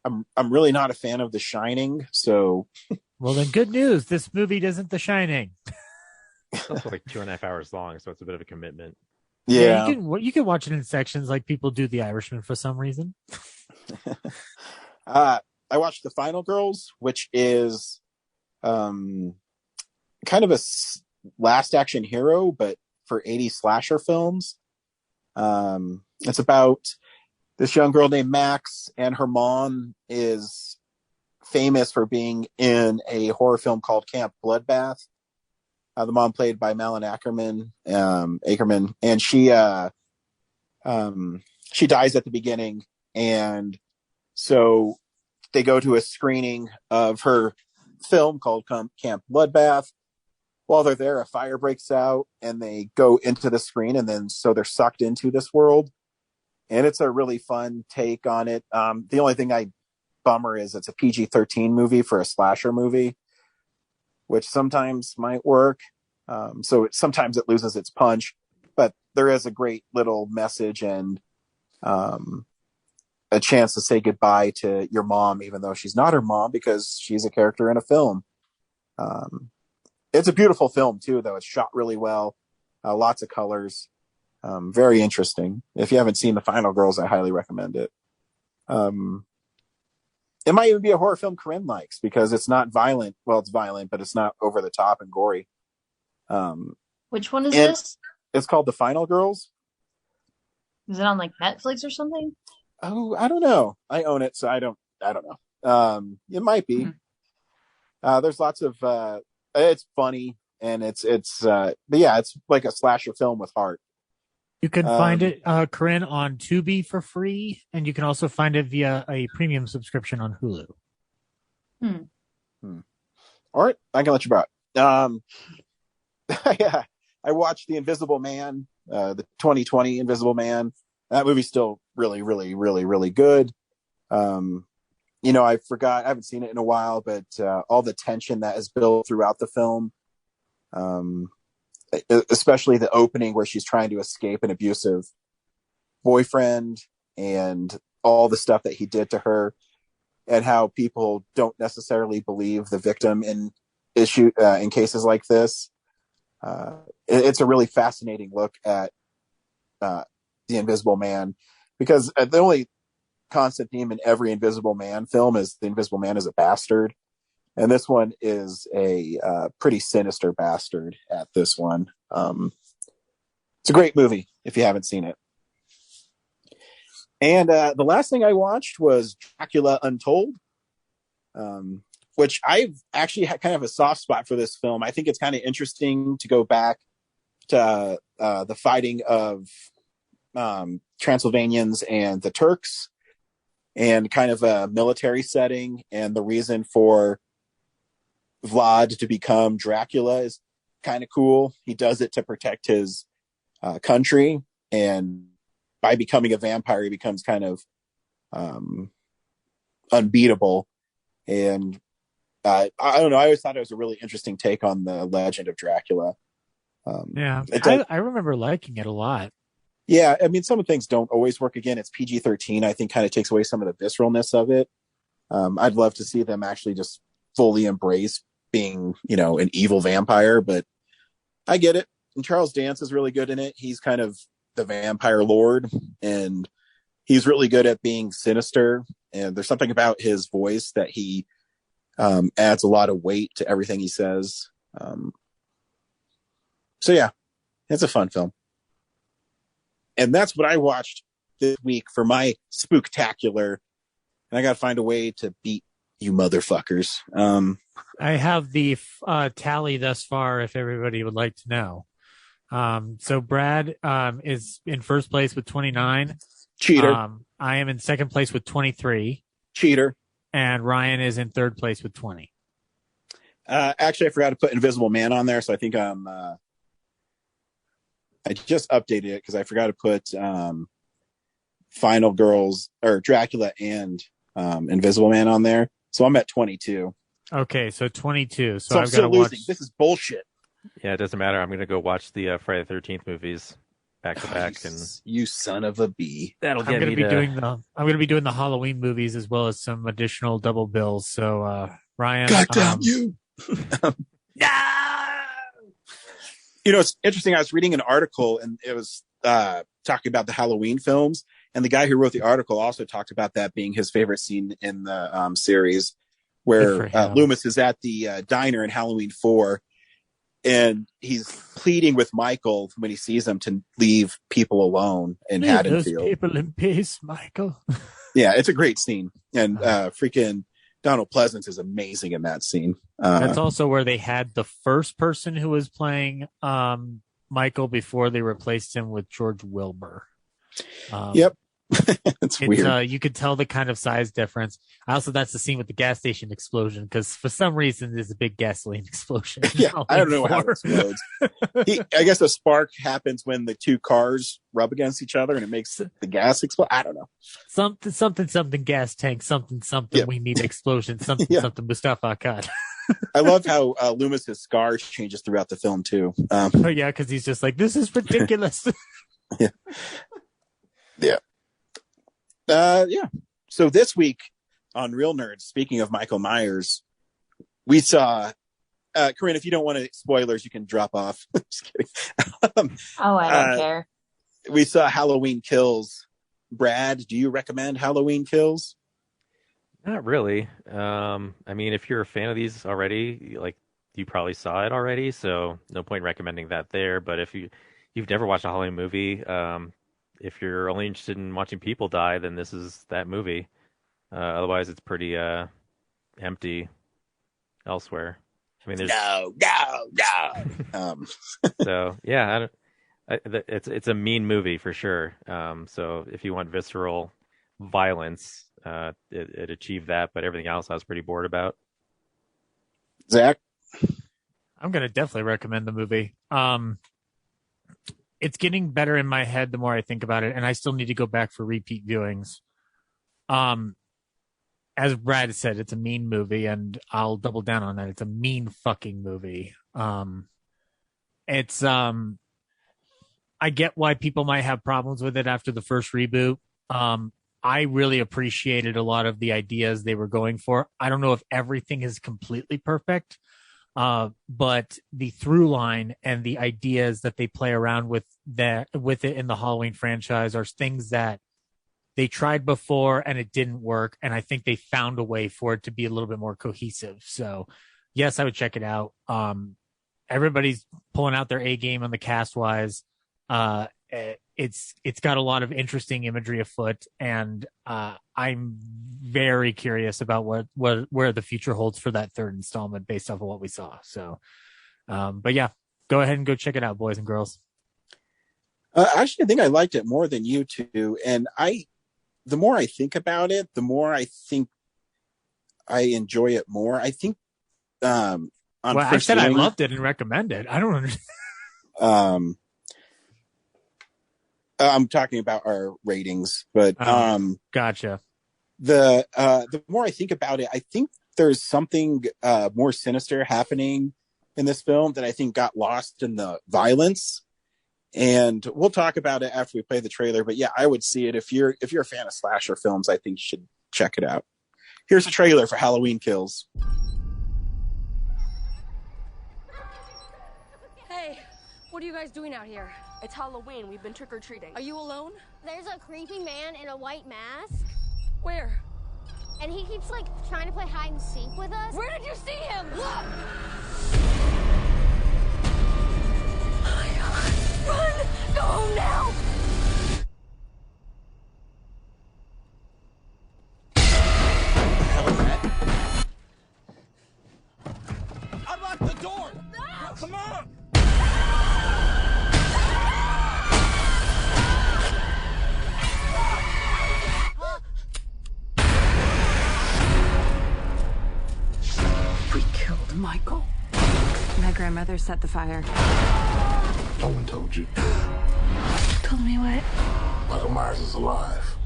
Speaker 6: I'm really not a fan of The Shining. So,
Speaker 9: well, then good news. This movie isn't The Shining.
Speaker 7: It's also like 2.5 hours long, so it's a bit of a commitment.
Speaker 6: Yeah,
Speaker 9: you can watch it in sections like people do The Irishman for some reason.
Speaker 6: I watched The Final Girls, which is kind of a last action hero, but for 80s slasher films. It's about this young girl named Max, and her mom is famous for being in a horror film called Camp Bloodbath. The mom played by Malin Ackerman, and she dies at the beginning, and so they go to a screening of her film called Camp Bloodbath. While they're there, a fire breaks out, and they go into the screen, and then so they're sucked into this world, and it's a really fun take on it. The only thing bummer is it's a PG-13 movie for a slasher movie, which sometimes might work. So sometimes it loses its punch, but there is a great little message and a chance to say goodbye to your mom, even though she's not her mom, because she's a character in a film. It's a beautiful film too, though. It's shot really well. Lots of colors. Very interesting. If you haven't seen The Final Girls, I highly recommend it. It might even be a horror film Corinne likes, because it's not violent. Well, it's violent, but it's not over the top and gory.
Speaker 8: Which one is this?
Speaker 6: It's called The Final Girls.
Speaker 8: Is it on like Netflix or something?
Speaker 6: Oh, I don't know. I own it, so I don't know. It might be. There's lots of it's funny, and it's but yeah, it's like a slasher film with heart.
Speaker 9: You can find it, Corinne, on Tubi for free, and you can also find it via a premium subscription on Hulu.
Speaker 6: All right, I can let you borrow it. Yeah, I watched The Invisible Man, the 2020 Invisible Man. That movie's still really, really, really, really good. I forgot, I haven't seen it in a while, but all the tension that is built throughout the film, especially the opening where she's trying to escape an abusive boyfriend, and all the stuff that he did to her, and how people don't necessarily believe the victim in cases like this. It's a really fascinating look at The Invisible Man, because the only constant theme in every Invisible Man film is the Invisible Man is a bastard. And this one is a pretty sinister bastard at this one. It's a great movie if you haven't seen it. And the last thing I watched was Dracula Untold, which I've actually had kind of a soft spot for this film. I think it's kind of interesting to go back to the fighting of Transylvanians and the Turks, and kind of a military setting, and the reason for Vlad to become Dracula is kind of cool. He does it to protect his country, and by becoming a vampire, he becomes kind of unbeatable. And I don't know. I always thought it was a really interesting take on the legend of Dracula.
Speaker 9: I remember liking it a lot.
Speaker 6: Yeah, I mean, some of the things don't always work. Again, it's PG-13. I think kind of takes away some of the visceralness of it. I'd love to see them actually just fully embrace being, an evil vampire, but I get it. And Charles Dance is really good in it. He's kind of the vampire lord, and he's really good at being sinister. And there's something about his voice that he adds a lot of weight to everything he says. So yeah, it's a fun film. And that's what I watched this week for my spooktacular. And I got to find a way to beat you motherfuckers.
Speaker 9: I have the tally thus far, if everybody would like to know. So Brad is in first place with 29.
Speaker 6: Cheater.
Speaker 9: I am in second place with 23.
Speaker 6: Cheater.
Speaker 9: And Ryan is in third place with 20.
Speaker 6: Actually, I forgot to put Invisible Man on there, so I think I just updated it because I forgot to put Final Girls or Dracula and Invisible Man on there. So I'm at 22.
Speaker 9: Okay, so 22.
Speaker 6: So
Speaker 9: I've got to
Speaker 6: losing.
Speaker 9: watch.
Speaker 6: This is bullshit.
Speaker 7: Yeah, it doesn't matter. I'm going to go watch the Friday the 13th movies back to back, and
Speaker 6: you son of a bee.
Speaker 7: That'll
Speaker 9: I'm
Speaker 7: get
Speaker 9: going to
Speaker 7: me
Speaker 9: be doing the. I'm going to be doing the Halloween movies as well as some additional double bills. So Ryan,
Speaker 6: goddamn you! It's interesting. I was reading an article, and it was talking about the Halloween films, and the guy who wrote the article also talked about that being his favorite scene in the series, where Loomis is at the diner in Halloween 4, and he's pleading with Michael when he sees him to leave people alone in Haddonfield.
Speaker 9: Those people in peace, Michael.
Speaker 6: Yeah, it's a great scene, and freaking Donald Pleasance is amazing in that scene.
Speaker 9: That's also where they had the first person who was playing Michael before they replaced him with George Wilbur.
Speaker 6: Yep. It's weird.
Speaker 9: You could tell the kind of size difference. Also, that's the scene with the gas station explosion, because for some reason there's a big gasoline explosion.
Speaker 6: Yeah, I don't know how it explodes. I guess a spark happens when the two cars rub against each other and it makes the gas explode. I don't know.
Speaker 9: Something gas tank, something. Yeah. We need explosion, something Mustafa Akkad.
Speaker 6: I love how Loomis's scar changes throughout the film too.
Speaker 9: Oh yeah, because he's just like, this is ridiculous.
Speaker 6: Yeah. Yeah. So this week on Real Nerds, speaking of Michael Myers, we saw Corinne, if you don't want any spoilers, you can drop off. Just kidding.
Speaker 8: I don't care.
Speaker 6: We saw Halloween Kills. Brad, do you recommend Halloween Kills?
Speaker 7: Not really. I mean, if you're a fan of these already, like, you probably saw it already, so no point recommending that there. But if you've never watched a Halloween movie, if you're only interested in watching people die, then this is that movie. Otherwise, it's pretty empty elsewhere. I mean, there's
Speaker 6: no.
Speaker 7: So yeah, it's a mean movie for sure. So if you want visceral violence, it achieved that, but everything else I was pretty bored about.
Speaker 6: Zach,
Speaker 9: I'm gonna definitely recommend the movie. It's getting better in my head the more I think about it, and I still need to go back for repeat viewings. As Brad said, it's a mean movie, and I'll double down on that. It's a mean fucking movie. I get why people might have problems with it after the first reboot. I really appreciated a lot of the ideas they were going for. I don't know if everything is completely perfect, but the through line and the ideas that they play around with it in the Halloween franchise are things that they tried before and it didn't work. And I think they found a way for it to be a little bit more cohesive. So yes, I would check it out. Everybody's pulling out their A game on the cast wise. It's got a lot of interesting imagery afoot, and I'm very curious about where the future holds for that third installment based off of what we saw. So, but yeah, go ahead and go check it out, boys and girls.
Speaker 6: Actually, I think I liked it more than you two, and the more I think about it, the more I think I enjoy it more. I think on
Speaker 9: Well, I
Speaker 6: first
Speaker 9: said I
Speaker 6: viewing.
Speaker 9: loved it and recommend it. I don't understand.
Speaker 6: I'm talking about our ratings, but
Speaker 9: gotcha.
Speaker 6: The more I think about it, I think there's something more sinister happening in this film that I think got lost in the violence. And we'll talk about it after we play the trailer. But yeah, I would see it if you're a fan of slasher films. I think you should check it out. Here's a trailer for Halloween Kills.
Speaker 12: Hey, what are you guys doing out here? It's Halloween. We've been trick-or-treating. Are you alone?
Speaker 13: There's a creepy man in a white mask.
Speaker 12: Where?
Speaker 13: And he keeps, like, trying to play hide and seek with us.
Speaker 12: Where did you see him? Look! Oh my God. Run! Go home now!
Speaker 5: Unlock the door! No! Come on!
Speaker 14: We killed Michael. My grandmother set the fire.
Speaker 2: No one told you.
Speaker 14: Told me what?
Speaker 2: Michael Myers is alive.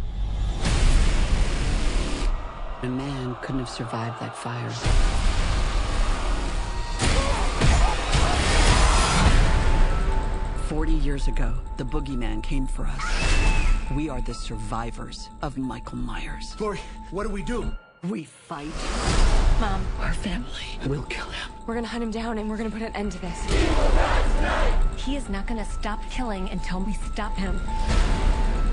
Speaker 14: A man couldn't have survived that fire. "40 years ago, the boogeyman came for us. We are the survivors of Michael Myers.
Speaker 5: Lori, what do we do?
Speaker 14: We fight.
Speaker 12: Mom,
Speaker 14: Our family will kill him.
Speaker 12: we're gonna hunt him down and we're gonna put an end to this.
Speaker 15: He is not going to stop killing until we stop him.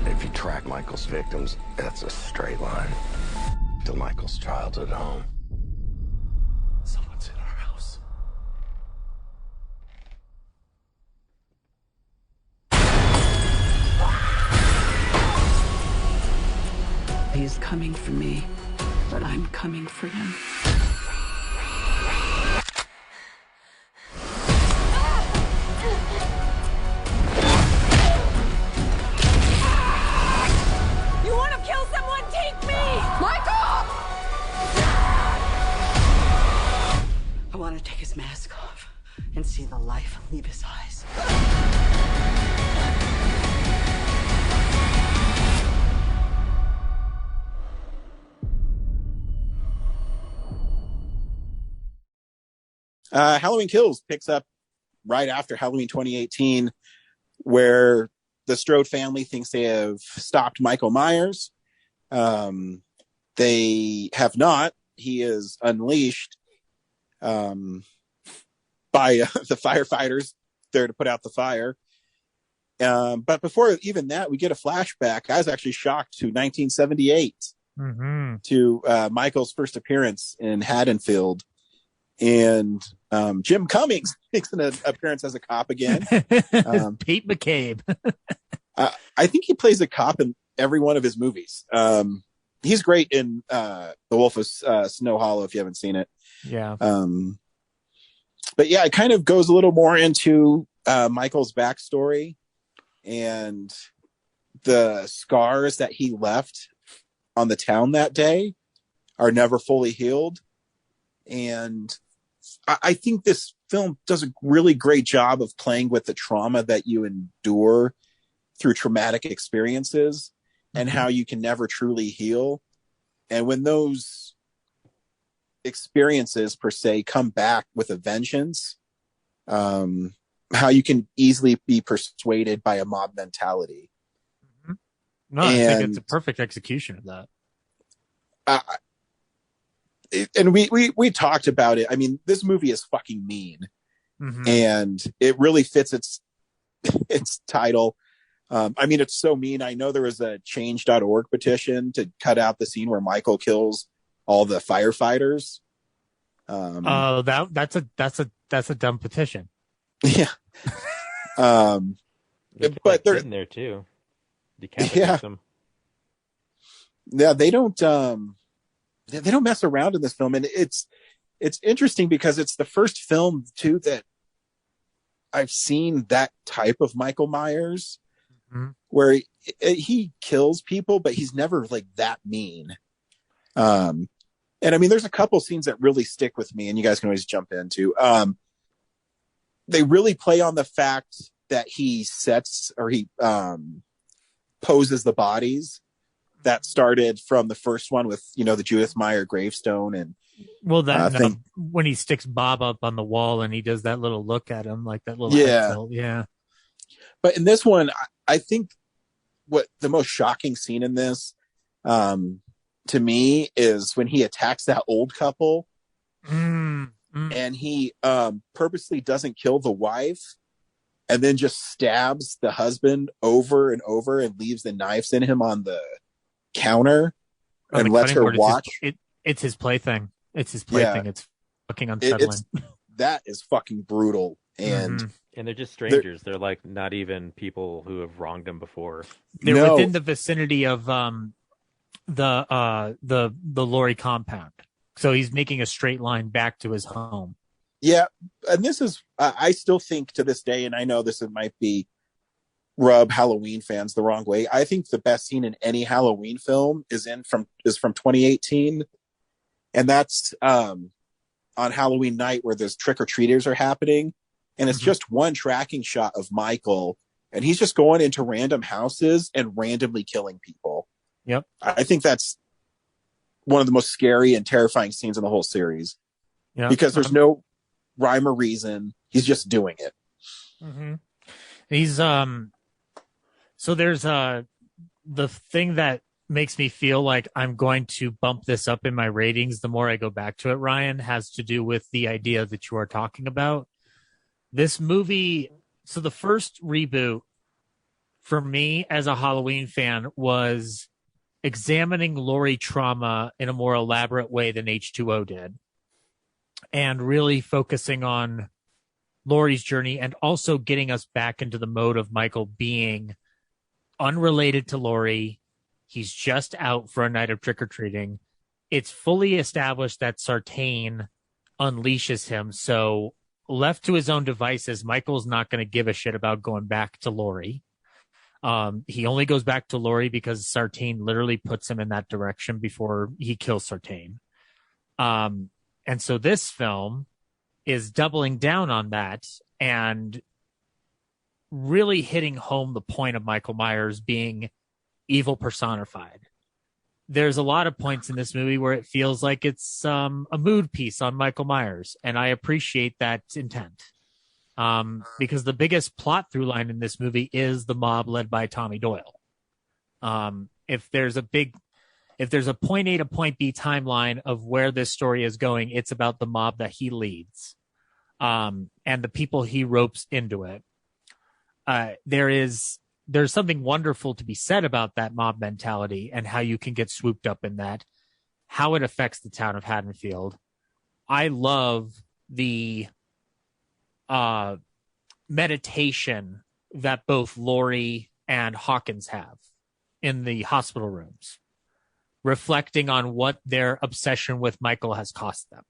Speaker 4: If you track Michael's victims, that's a straight line to Michael's childhood home.
Speaker 2: Someone's in our house.
Speaker 14: He is coming for me, but I'm coming for him.
Speaker 12: You want to kill someone? Take me! Michael!
Speaker 14: I want to take his mask off and see the life leave his eyes.
Speaker 6: Halloween Kills picks up right after Halloween 2018, where the Strode family thinks they have stopped Michael Myers. They have not. He is unleashed by the firefighters there to put out the fire. But before even that, we get a flashback. I was actually shocked to 1978, to Michael's first appearance in Haddonfield. And Jim Cummings makes an appearance as a cop again.
Speaker 9: Pete McCabe.
Speaker 6: I think he plays a cop in every one of his movies. He's great in The Wolf of Snow Hollow, if you haven't seen it.
Speaker 9: Yeah.
Speaker 6: But yeah, it kind of goes a little more into Michael's backstory and the scars that he left on the town that day are never fully healed. And I think this film does a really great job of playing with the trauma that you endure through traumatic experiences and how you can never truly heal. And when those experiences per se come back with a vengeance, how you can easily be persuaded by a mob mentality.
Speaker 9: No, I think it's a perfect execution of that.
Speaker 6: And we talked about it. I mean, this movie is fucking mean, and it really fits its title. I mean, it's so mean. I know there was a change.org petition to cut out the scene where Michael kills all the firefighters.
Speaker 9: That's a dumb petition.
Speaker 6: Yeah.
Speaker 7: But they're in there too.
Speaker 6: Yeah.
Speaker 7: Them.
Speaker 6: Yeah, they don't mess around in this film, and it's interesting because it's the first film too that I've seen that type of Michael Myers, where he kills people, but he's never like that mean. And And I mean, there's a couple scenes that really stick with me, and you guys can always jump into. They really play on the fact that he poses the bodies that started from the first one with, the Judith Meyer gravestone. And
Speaker 9: when he sticks Bob up on the wall and he does that little look at him, like that little head tilt. Yeah.
Speaker 6: But in this one, I think what the most shocking scene in this, to me, is when he attacks that old couple and he purposely doesn't kill the wife and then just stabs the husband over and over and leaves the knives in him on the counter and lets her watch.
Speaker 9: It's his plaything. It's his plaything. Yeah. It's fucking unsettling.
Speaker 6: That is fucking brutal. And
Speaker 7: they're just strangers. They're like not even people who have wronged him before.
Speaker 9: They're within the vicinity of the Laurie compound. So he's making a straight line back to his home.
Speaker 6: Yeah. And this is, I still think to this day, and I know this might rub Halloween fans the wrong way. I think the best scene in any Halloween film is from 2018. And that's on Halloween night where those trick-or-treaters are happening. And it's just one tracking shot of Michael, and he's just going into random houses and randomly killing people.
Speaker 9: Yep.
Speaker 6: I think that's one of the most scary and terrifying scenes in the whole series.
Speaker 9: Yeah.
Speaker 6: Because there's no rhyme or reason. He's just doing it.
Speaker 9: Mm-hmm. He's so there's the thing that makes me feel like I'm going to bump this up in my ratings the more I go back to it, Ryan, has to do with the idea that you are talking about. This movie, so the first reboot for me as a Halloween fan was examining Laurie trauma in a more elaborate way than H2O did, and really focusing on Laurie's journey and also getting us back into the mode of Michael being unrelated to Laurie. He's just out for a night of trick-or-treating. It's fully established that Sartain unleashes him, so left to his own devices, Michael's not going to give a shit about going back to Laurie. He only goes back to Laurie because Sartain literally puts him in that direction before he kills Sartain. And so this film is doubling down on that and really hitting home the point of Michael Myers being evil personified. There's a lot of points in this movie where it feels like it's a mood piece on Michael Myers, and I appreciate that intent. Because the biggest plot through line in this movie is the mob led by Tommy Doyle. If there's a point A to point B timeline of where this story is going, it's about the mob that he leads, and the people he ropes into it. There's something wonderful to be said about that mob mentality and how you can get swooped up in that, how it affects the town of Haddonfield. I love the meditation that both Laurie and Hawkins have in the hospital rooms, reflecting on what their obsession with Michael has cost them.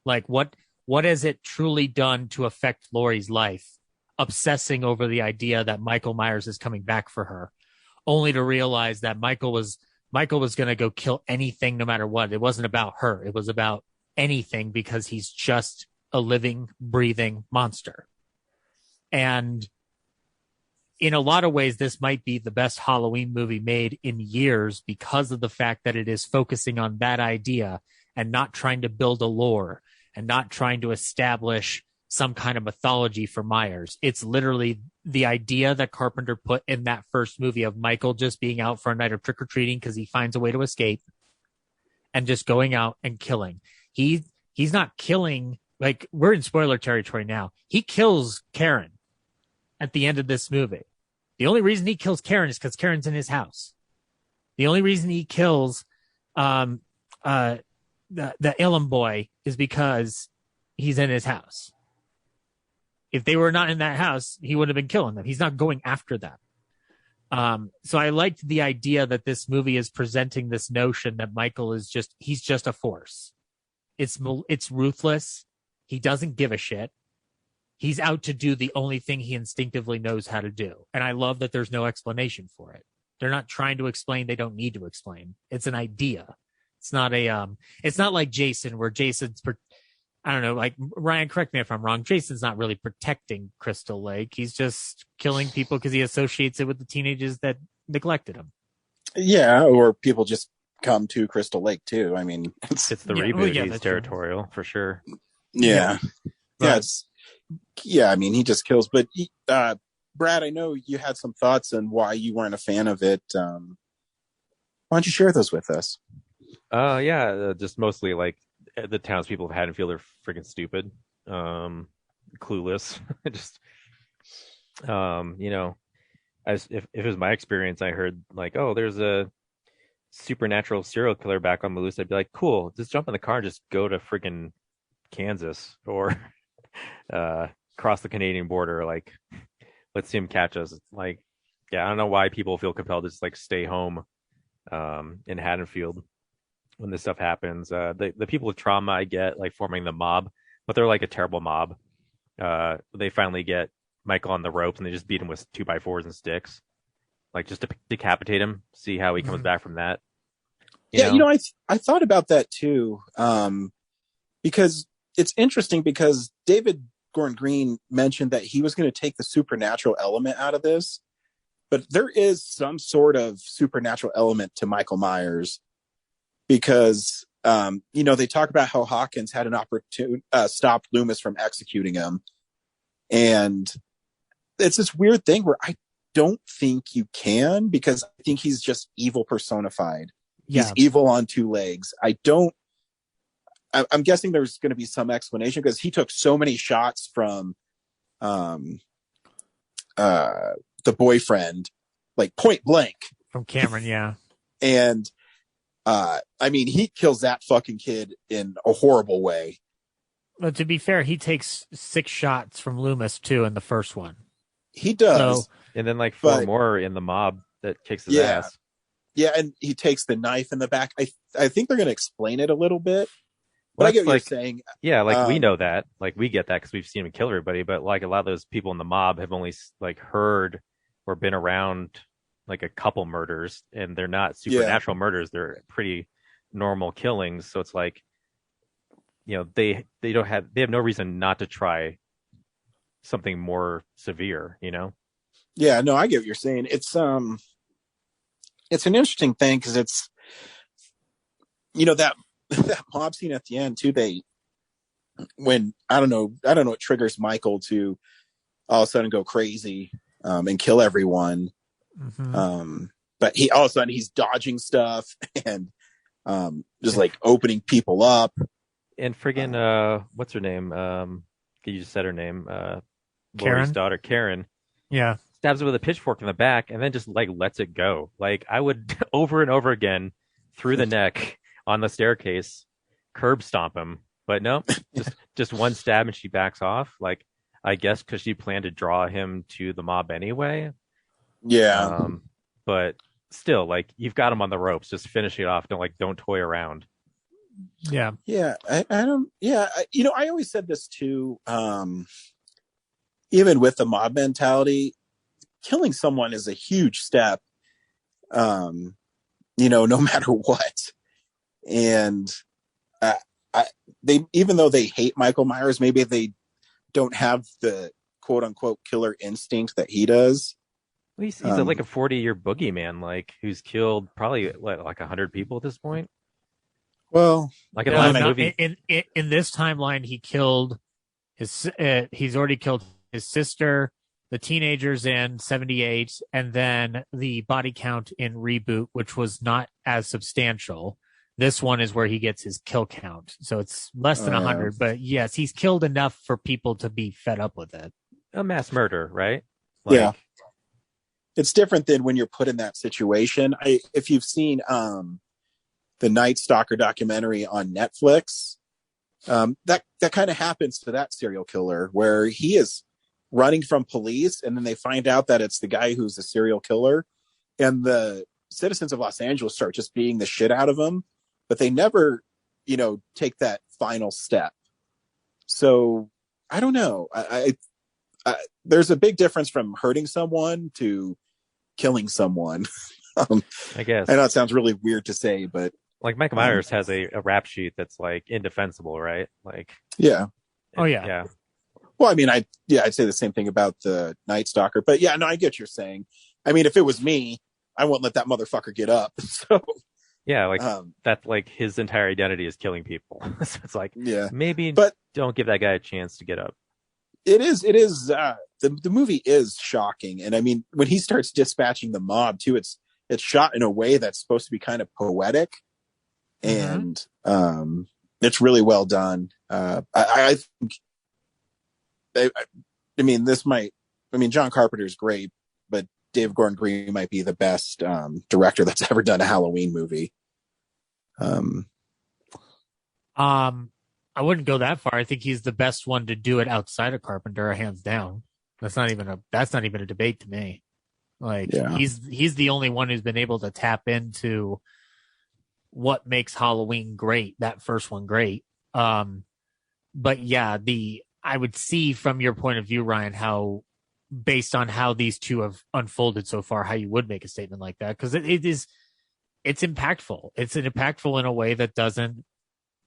Speaker 9: Like what has it truly done to affect Laurie's life? Obsessing over the idea that Michael Myers is coming back for her, only to realize that Michael was going to go kill anything no matter what. It wasn't about her. It was about anything because he's just a living, breathing monster. And in a lot of ways, this might be the best Halloween movie made in years because of the fact that it is focusing on that idea and not trying to build a lore and not trying to establish some kind of mythology for Myers. It's literally the idea that Carpenter put in that first movie of Michael just being out for a night of trick-or-treating because he finds a way to escape and just going out and killing. He's not killing, like, we're in spoiler territory now. He kills Karen at the end of this movie. The only reason he kills Karen is because Karen's in his house. The only reason he kills the Elam boy is because he's in his house. If they were not in that house, he would have been killing them. He's not going after them. So I liked the idea that this movie is presenting this notion that Michael is he's just a force. It's ruthless. He doesn't give a shit. He's out to do the only thing he instinctively knows how to do. And I love that there's no explanation for it. They're not trying to explain. They don't need to explain. It's an idea. It's not it's not like Jason, where Jason's I don't know, like Ryan, correct me if I'm wrong. Jason's not really protecting Crystal Lake. He's just killing people because he associates it with the teenagers that neglected him.
Speaker 6: Yeah, or people just come to Crystal Lake too. I mean,
Speaker 7: it's the reboot. He's territorial for sure.
Speaker 6: Yeah. I mean, he just kills. But Brad, I know you had some thoughts on why you weren't a fan of it. Why don't you share those with us?
Speaker 7: Just mostly like the townspeople of Haddonfield are freaking stupid, clueless. Just, if it was my experience, I heard like, oh, there's a supernatural serial killer back on the loose. I'd be like, cool, just jump in the car and just go to freaking Kansas or cross the Canadian border. Like, let's see him catch us. Like, yeah, I don't know why people feel compelled to just like stay home in Haddonfield when this stuff happens. The people with trauma, I get, like forming the mob, but they're like a terrible mob. They finally get Michael on the ropes and they just beat him with 2x4s and sticks, like just to decapitate him, see how he comes back from that.
Speaker 6: I thought about that too, because it's interesting because David Gordon Green mentioned that he was going to take the supernatural element out of this, but there is some sort of supernatural element to Michael Myers because, they talk about how Hawkins had an opportunity, stopped Loomis from executing him. And it's this weird thing where I don't think you can, because I think he's just evil personified. Yeah. He's evil on two legs. I'm guessing there's going to be some explanation because he took so many shots from the boyfriend, like point blank
Speaker 9: from Cameron. Yeah.
Speaker 6: And he kills that fucking kid in a horrible way.
Speaker 9: But to be fair, he takes 6 shots from Loomis too in the first one.
Speaker 6: He does.
Speaker 7: So, and then like 4 more in the mob that kicks his ass.
Speaker 6: Yeah, and he takes the knife in the back. I think they're going to explain it a little bit. But I get what you're saying.
Speaker 7: Yeah, like we know that. Like we get that because we've seen him kill everybody. But like a lot of those people in the mob have only like heard or been around like a couple murders, and they're not supernatural murders. They're pretty normal killings. So it's like, they have no reason not to try something more severe.
Speaker 6: Yeah, no, I get what you're saying. It's an interesting thing because it's that mob scene at the end too. When I don't know what triggers Michael to all of a sudden go crazy and kill everyone. Mm-hmm. But he all of a sudden he's dodging stuff and just like opening people up.
Speaker 7: And friggin' what's her name? You just said her name. Laurie's daughter, Karen.
Speaker 9: Yeah.
Speaker 7: Stabs her with a pitchfork in the back and then just like lets it go. Like I would over and over again through the neck on the staircase, curb stomp him. But no, just one stab and she backs off. Like I guess because she planned to draw him to the mob anyway.
Speaker 6: Yeah.
Speaker 7: But still, like you've got him on the ropes. Just finish it off. Don't toy around.
Speaker 9: Yeah.
Speaker 6: Yeah. I don't. Yeah. I always said this too. Even with the mob mentality, killing someone is a huge step. No matter what. And they, even though they hate Michael Myers, maybe they don't have the quote unquote killer instinct that he does.
Speaker 7: Well, he's like a 40-year boogeyman, like who's killed probably like 100 people at this point.
Speaker 6: Well,
Speaker 7: like in the last movie,
Speaker 9: in this timeline, he killed his. He's already killed his sister, the teenagers in 78, and then the body count in Reboot, which was not as substantial. This one is where he gets his kill count, so it's less than 100. But yes, he's killed enough for people to be fed up with it.
Speaker 7: A mass murder, right?
Speaker 6: Yeah. It's different than when you're put in that situation. If you've seen the Night Stalker documentary on Netflix, that kind of happens to that serial killer where he is running from police and then they find out that it's the guy who's a serial killer, and the citizens of Los Angeles start just beating the shit out of him, but they never, take that final step. So I don't know. There's a big difference from hurting someone to killing someone.
Speaker 7: I guess.
Speaker 6: I know it sounds really weird to say, but
Speaker 7: Like Michael Myers has a rap sheet that's like indefensible, right? Like,
Speaker 6: yeah.
Speaker 9: Oh yeah.
Speaker 7: Yeah.
Speaker 6: Well, I mean, I'd say the same thing about the Night Stalker, but yeah, no, I get what you're saying. I mean, if it was me, I wouldn't let that motherfucker get up. So
Speaker 7: yeah, like that, like his entire identity is killing people. So it's like,
Speaker 6: yeah,
Speaker 7: maybe,
Speaker 6: but
Speaker 7: don't give that guy a chance to get up.
Speaker 6: It is. The movie is shocking, and I mean, when he starts dispatching the mob too, it's shot in a way that's supposed to be kind of poetic, and it's really well done. I think. I mean, John Carpenter's great, but David Gordon Green might be the best director that's ever done a Halloween movie.
Speaker 9: I wouldn't go that far. I think he's the best one to do it outside of Carpenter, hands down. That's not even a debate to me. Like he's the only one who's been able to tap into what makes Halloween great, that first one great. But yeah, I would see from your point of view, Ryan, how based on how these two have unfolded so far, how you would make a statement like that. Because it's impactful. It's impactful in a way that doesn't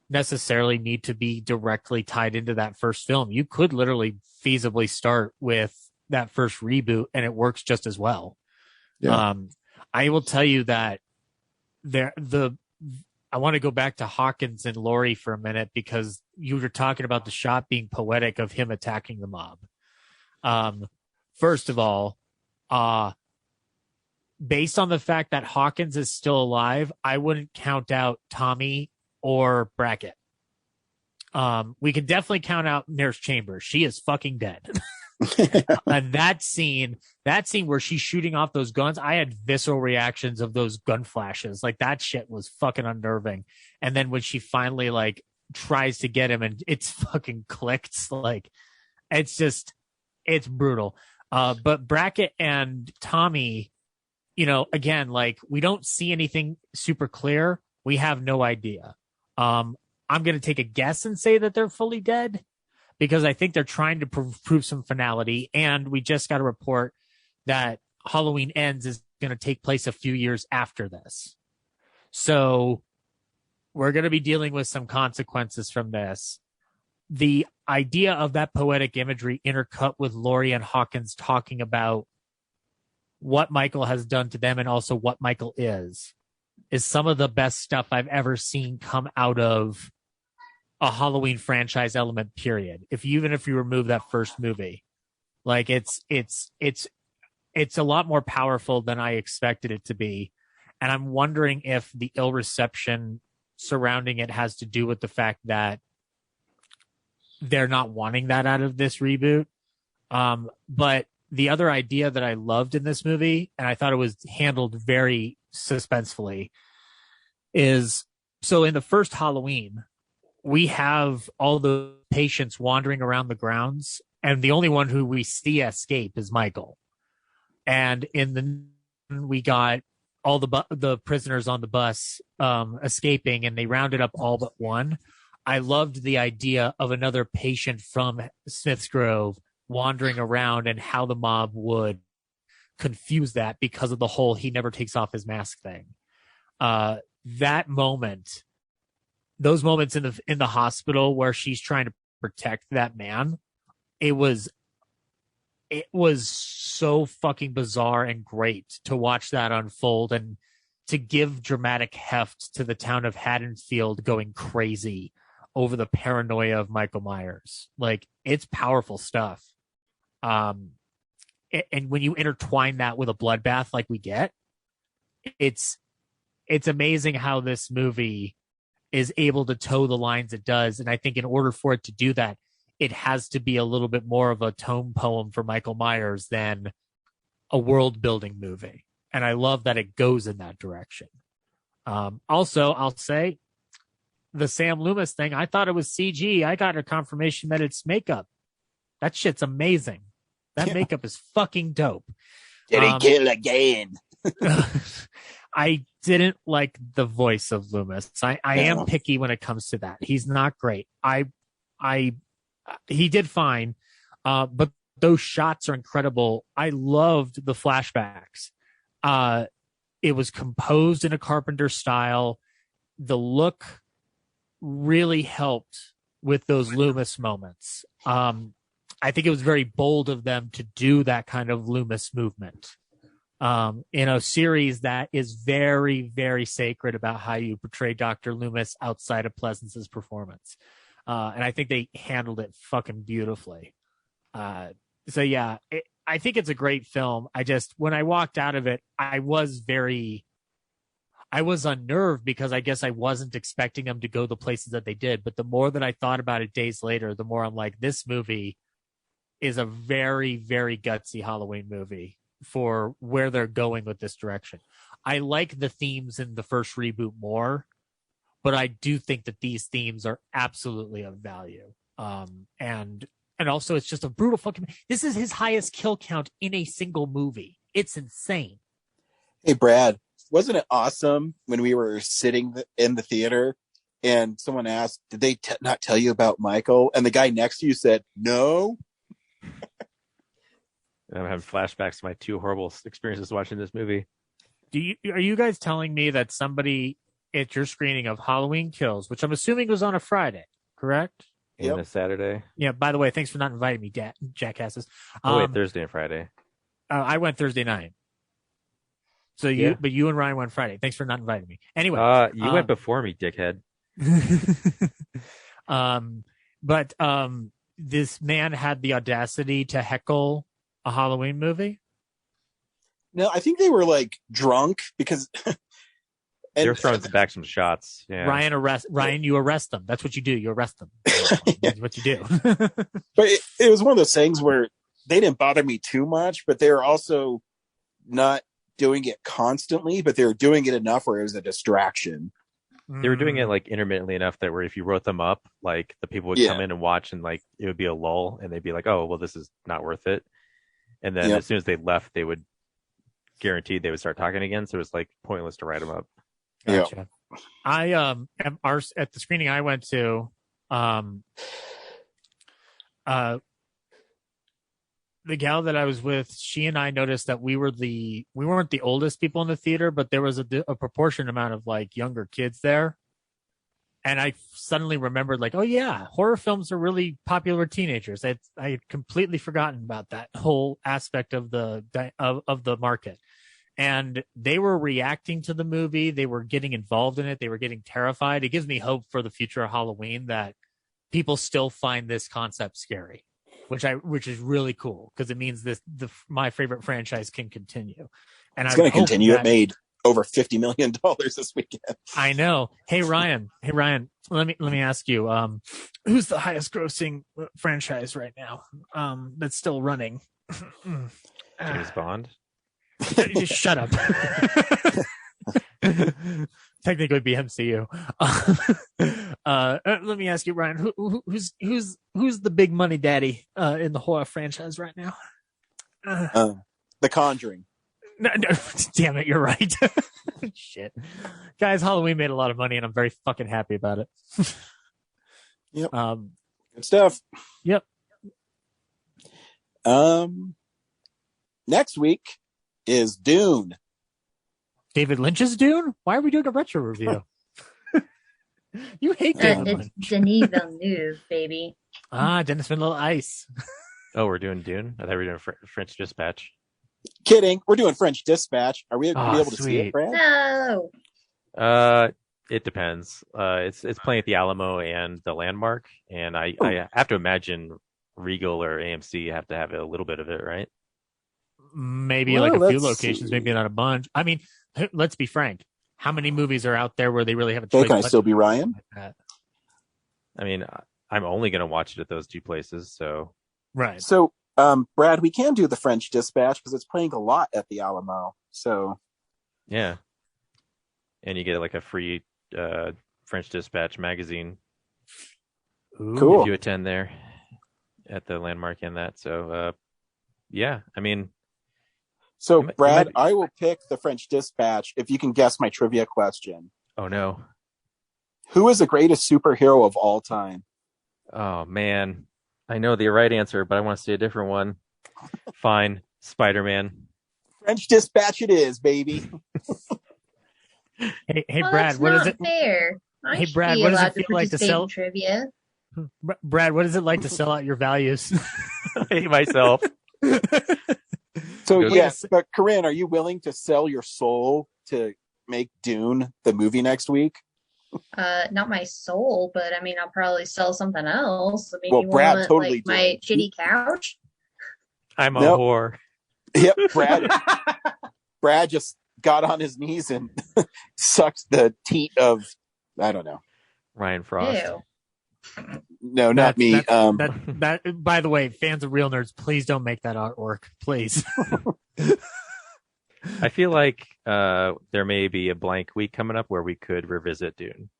Speaker 9: necessarily need to be directly tied into that first film. You could literally feasibly start with that first reboot and it works just as well. Yeah. I will tell you that I want to go back to Hawkins and Laurie for a minute because you were talking about the shot being poetic of him attacking the mob. First of all, based on the fact that Hawkins is still alive, I wouldn't count out Tommy or Brackett. We can definitely count out Nurse Chambers. She is fucking dead. And that scene where she's shooting off those guns, I had visceral reactions of those gun flashes. Like that shit was fucking unnerving. And then when she finally like tries to get him and it's fucking clicked, like it's brutal. But Brackett and Tommy, again, like we don't see anything super clear. We have no idea. I'm going to take a guess and say that they're fully dead because I think they're trying to prove some finality. And we just got a report that Halloween Ends is going to take place a few years after this. So we're going to be dealing with some consequences from this. The idea of that poetic imagery intercut with Laurie and Hawkins talking about what Michael has done to them and also what Michael is some of the best stuff I've ever seen come out of a Halloween franchise element, period. Even if you remove that first movie, like it's a lot more powerful than I expected it to be. And I'm wondering if the ill reception surrounding it has to do with the fact that they're not wanting that out of this reboot. But the other idea that I loved in this movie, and I thought it was handled very suspensefully, is so in the first Halloween, we have all the patients wandering around the grounds, and the only one who we see escape is Michael. And we got all the prisoners on the bus escaping, and they rounded up all but one. I loved the idea of another patient from Smith's Grove wandering around and how the mob would confuse that because of the whole he never takes off his mask thing. Those moments in the hospital where she's trying to protect that man, it was so fucking bizarre and great to watch that unfold and to give dramatic heft to the town of Haddonfield going crazy over the paranoia of Michael Myers. Like, it's powerful stuff. And when you intertwine that with a bloodbath like we get, it's amazing how this movie is able to toe the lines it does. And I think in order for it to do that, it has to be a little bit more of a tone poem for Michael Myers than a world building movie. And I love that it goes in that direction. Also, I'll say the Sam Loomis thing, I thought it was CG. I got a confirmation that it's makeup. That shit's amazing. That makeup is fucking dope.
Speaker 6: Did he kill again?
Speaker 9: I didn't like the voice of Loomis. I am picky when it comes to that. He's not great. He did fine. But those shots are incredible. I loved the flashbacks. It was composed in a Carpenter style. the look really helped with those Loomis moments. I think it was very bold of them to do that kind of Loomis movement in a series that is very, very sacred about how you portray Dr. Loomis outside of Pleasance's performance. And I think they handled it fucking beautifully. I think it's a great film. When I walked out of it, I was unnerved because I guess I wasn't expecting them to go the places that they did. But the more that I thought about it days later, the more I'm like, this movie is a very, very gutsy Halloween movie for where they're going with this direction. I like the themes in the first reboot more, but I do think that these themes are absolutely of value. And also it's just a brutal fucking, this is his highest kill count in a single movie. It's insane.
Speaker 6: Hey, Brad, wasn't it awesome when we were sitting in the theater and someone asked, did they not tell you about Michael? And the guy next to you said, no.
Speaker 7: I'm having flashbacks to my 2 horrible experiences watching this movie.
Speaker 9: Are you guys telling me that somebody at your screening of Halloween Kills, which I'm assuming was on a Friday, correct?
Speaker 7: And a Saturday.
Speaker 9: Yeah, by the way, thanks for not inviting me, jackasses.
Speaker 7: Thursday and Friday.
Speaker 9: I went Thursday night. So but you and Ryan went Friday. Thanks for not inviting me. Anyway.
Speaker 7: You went before me, dickhead.
Speaker 9: But this man had the audacity to heckle a Halloween movie.
Speaker 6: No, I think they were like drunk because
Speaker 7: they were throwing back some shots. Yeah.
Speaker 9: Ryan, you arrest them. That's what you do. You arrest them. That's what you do.
Speaker 6: But it was one of those things where they didn't bother me too much, but they were also not doing it constantly, but they were doing it enough where it was a distraction.
Speaker 7: They were doing it like intermittently enough that where if you wrote them up, like the people would come in and watch and like it would be a lull and they'd be like, oh, well, this is not worth it. And then as soon as they left, they would guaranteed they would start talking again. So it was like pointless to write them up.
Speaker 9: Gotcha. I am at the screening I went to. The gal that I was with, she and I noticed that we weren't the oldest people in the theater, but there was a proportion amount of like younger kids there. And I suddenly remembered, like, oh yeah, horror films are really popular with teenagers. I had completely forgotten about that whole aspect of the market. And they were reacting to the movie. They were getting involved in it. They were getting terrified. It gives me hope for the future of Halloween that people still find this concept scary, which is really cool because it means my favorite franchise can continue. And
Speaker 6: it's going to continue. It made over $50 million this weekend.
Speaker 9: I know. Hey Ryan, let me ask you, who's the highest grossing franchise right now? That's still running.
Speaker 7: James Bond.
Speaker 9: Just shut up. Technically it'd be MCU. Let me ask you, Ryan, who's the big money daddy in the horror franchise right now?
Speaker 6: The Conjuring.
Speaker 9: No, damn it, you're right. Shit. Guys, Halloween made a lot of money and I'm very fucking happy about it.
Speaker 6: Yep. Good stuff.
Speaker 9: Yep.
Speaker 6: Next week is Dune.
Speaker 9: David Lynch's Dune? Why are we doing a retro review? You hate David Lynch.
Speaker 8: It's Denis Villeneuve, baby.
Speaker 9: Dennis Vanilla Ice.
Speaker 7: Oh, we're doing Dune? I thought we were doing French Dispatch.
Speaker 6: Kidding. We're doing French Dispatch. Are we able to see it, Brad?
Speaker 8: No.
Speaker 7: It depends. It's playing at the Alamo and the Landmark, and I have to imagine Regal or AMC have to have a little bit of it, right?
Speaker 9: Maybe like a few locations, maybe not a bunch. I mean, let's be frank. How many movies are out there where they really have a choice?
Speaker 6: Can I still be Ryan?
Speaker 7: Like I mean, I'm only going to watch it at those 2 places, so.
Speaker 9: Right.
Speaker 6: So, Brad, we can do the French Dispatch because it's playing a lot at the Alamo. So.
Speaker 7: Yeah. And you get like a free French Dispatch magazine.
Speaker 6: Cool.
Speaker 7: If you attend there at the Landmark and that. So, yeah, I mean.
Speaker 6: So, Brad, I will pick the French Dispatch if you can guess my trivia question.
Speaker 7: Oh, no.
Speaker 6: Who is the greatest superhero of all time?
Speaker 7: Oh, man. I know the right answer, but I want to say a different one. Fine. Spider-Man.
Speaker 6: French Dispatch it is, baby.
Speaker 9: Hey,
Speaker 8: Well,
Speaker 9: Brad,
Speaker 8: that's
Speaker 9: what is
Speaker 8: not
Speaker 9: it?
Speaker 8: fair. I
Speaker 9: Hey,
Speaker 8: should
Speaker 9: Brad,
Speaker 8: be
Speaker 9: what does
Speaker 8: allowed
Speaker 9: it feel
Speaker 8: to
Speaker 9: like to
Speaker 8: participate
Speaker 9: sell?
Speaker 8: in trivia.
Speaker 9: Brad, what is it like to sell out your values?
Speaker 7: I hate myself.
Speaker 6: So
Speaker 7: Goes-
Speaker 6: yes, but Corinne, are you willing to sell your soul to make Dune the movie next week?
Speaker 8: Not my soul, but I mean, I'll probably sell something else. I mean,
Speaker 6: Well,
Speaker 8: you
Speaker 6: Brad
Speaker 8: want
Speaker 6: totally
Speaker 8: like my
Speaker 6: did.
Speaker 8: shitty couch?
Speaker 7: I'm a
Speaker 6: Nope.
Speaker 7: whore.
Speaker 6: Yep, Brad just got on his knees and sucked the teat of, I don't know.
Speaker 7: Ryan Frost.
Speaker 8: Ew.
Speaker 6: No, not me.
Speaker 9: That. By the way, fans of Real Nerds, please don't make that artwork, please.
Speaker 7: I feel like there may be a blank week coming up where we could revisit Dune.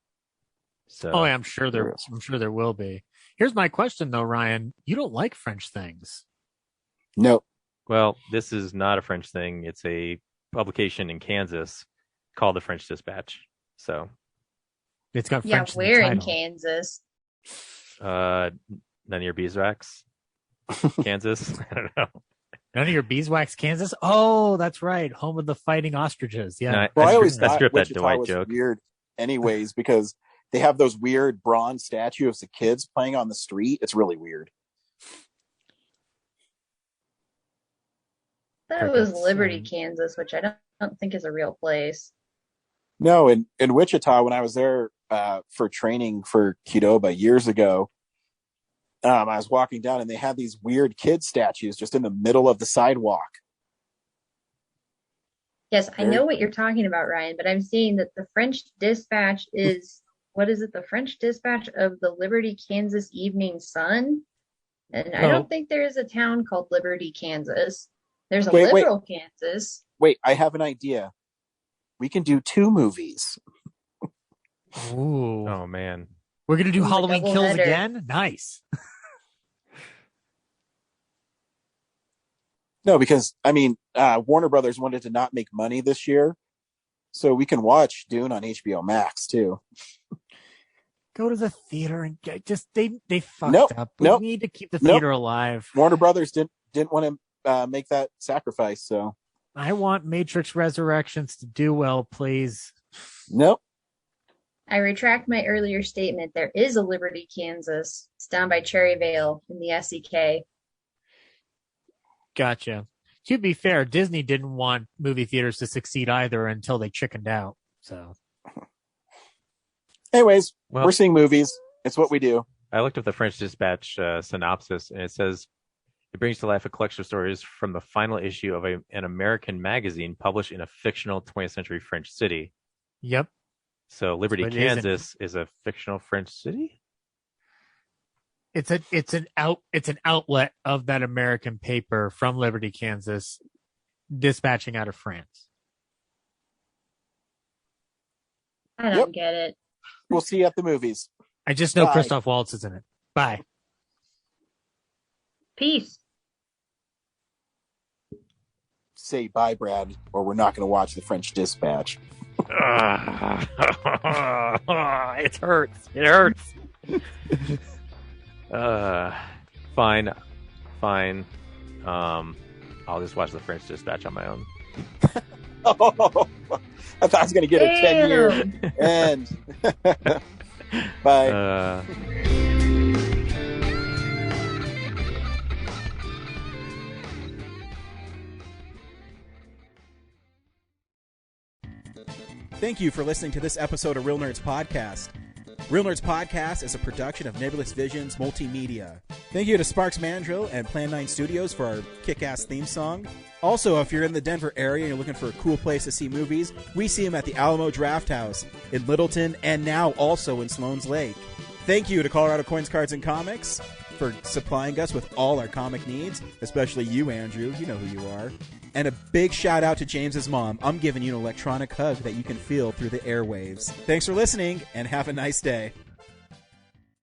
Speaker 7: So
Speaker 9: Oh, yeah, I'm sure there will be. Here's my question though, Ryan. You don't like French things.
Speaker 6: No.
Speaker 7: Well, this is not a French thing. It's a publication in Kansas called the French Dispatch. So
Speaker 9: it's got
Speaker 8: Yeah,
Speaker 9: French
Speaker 8: where in
Speaker 9: title.
Speaker 8: Kansas?
Speaker 7: none of your beeswax, Kansas. I don't know.
Speaker 9: None of your beeswax, Kansas? Oh, that's right. Home of the fighting ostriches. Yeah.
Speaker 7: No,
Speaker 6: Well, I always
Speaker 7: I
Speaker 6: thought
Speaker 7: stripped that
Speaker 6: Wichita
Speaker 7: Dwight
Speaker 6: was
Speaker 7: joke.
Speaker 6: weird anyways, because they have those weird bronze statues of kids playing on the street. It's really weird.
Speaker 8: That was
Speaker 9: Crickets,
Speaker 8: Liberty, Kansas, which I don't think is a real place.
Speaker 6: No, in Wichita, when I was there for training for Qdoba years ago, I was walking down and they had these weird kid statues just in the middle of the sidewalk.
Speaker 8: Yes, I know what you're talking about, Ryan, but I'm seeing that the French Dispatch is, what is it? The French Dispatch of the Liberty, Kansas Evening Sun? And I don't think there is a town called Liberty, Kansas. There's a liberal Kansas.
Speaker 6: Wait, I have an idea. We can do 2 movies.
Speaker 9: Ooh.
Speaker 7: Oh man.
Speaker 9: We're going to do
Speaker 8: Ooh, a
Speaker 9: Halloween
Speaker 8: double
Speaker 9: Kills
Speaker 8: header.
Speaker 9: again? Nice.
Speaker 6: No, because, I mean, Warner Brothers wanted to not make money this year, so we can watch Dune on HBO Max, too.
Speaker 9: Go to the theater and get they fucked up. We need to keep the theater alive.
Speaker 6: Warner Brothers didn't want to make that sacrifice, so.
Speaker 9: I want Matrix Resurrections to do well, please.
Speaker 6: Nope.
Speaker 8: I retract my earlier statement. There is a Liberty, Kansas. It's down by Cherryvale in the SEK.
Speaker 9: Gotcha. To be fair, Disney didn't want movie theaters to succeed either until they chickened out. So,
Speaker 6: anyways,
Speaker 7: Well-
Speaker 6: we're seeing movies. It's what we do.
Speaker 7: I looked up the French Dispatch synopsis, and it says it brings to life a collection of stories from the final issue of an American magazine published in a fictional 20th century French city.
Speaker 9: yep.
Speaker 7: So Liberty,
Speaker 9: But it isn't.
Speaker 7: Kansas is a fictional French city?
Speaker 9: It's an outlet of that American paper from Liberty, Kansas, dispatching out of France.
Speaker 8: I don't get it.
Speaker 6: We'll see you at the movies.
Speaker 9: I just know
Speaker 6: Bye.
Speaker 9: Christoph Waltz is in it. Bye.
Speaker 8: Peace.
Speaker 6: Say bye, Brad, or we're not going to watch The French Dispatch.
Speaker 7: It hurts. It hurts. Fine. I'll just watch the French Dispatch on my own.
Speaker 6: Oh, I thought I was going to get a 10-year end. Bye.
Speaker 16: Thank you for listening to this episode of Real Nerds Podcast. Real Nerds Podcast is a production of Nebulous Visions Multimedia. Thank you to Sparks Mandrill and Plan 9 Studios for our kick-ass theme song. Also, if you're in the Denver area and you're looking for a cool place to see movies, we see them at the Alamo Drafthouse in Littleton and now also in Sloan's Lake. Thank you to Colorado Coins, Cards, and Comics for supplying us with all our comic needs, especially you, Andrew. You know who you are. And a big shout out to James's mom. I'm giving you an electronic hug that you can feel through the airwaves. Thanks for listening, and have a nice day.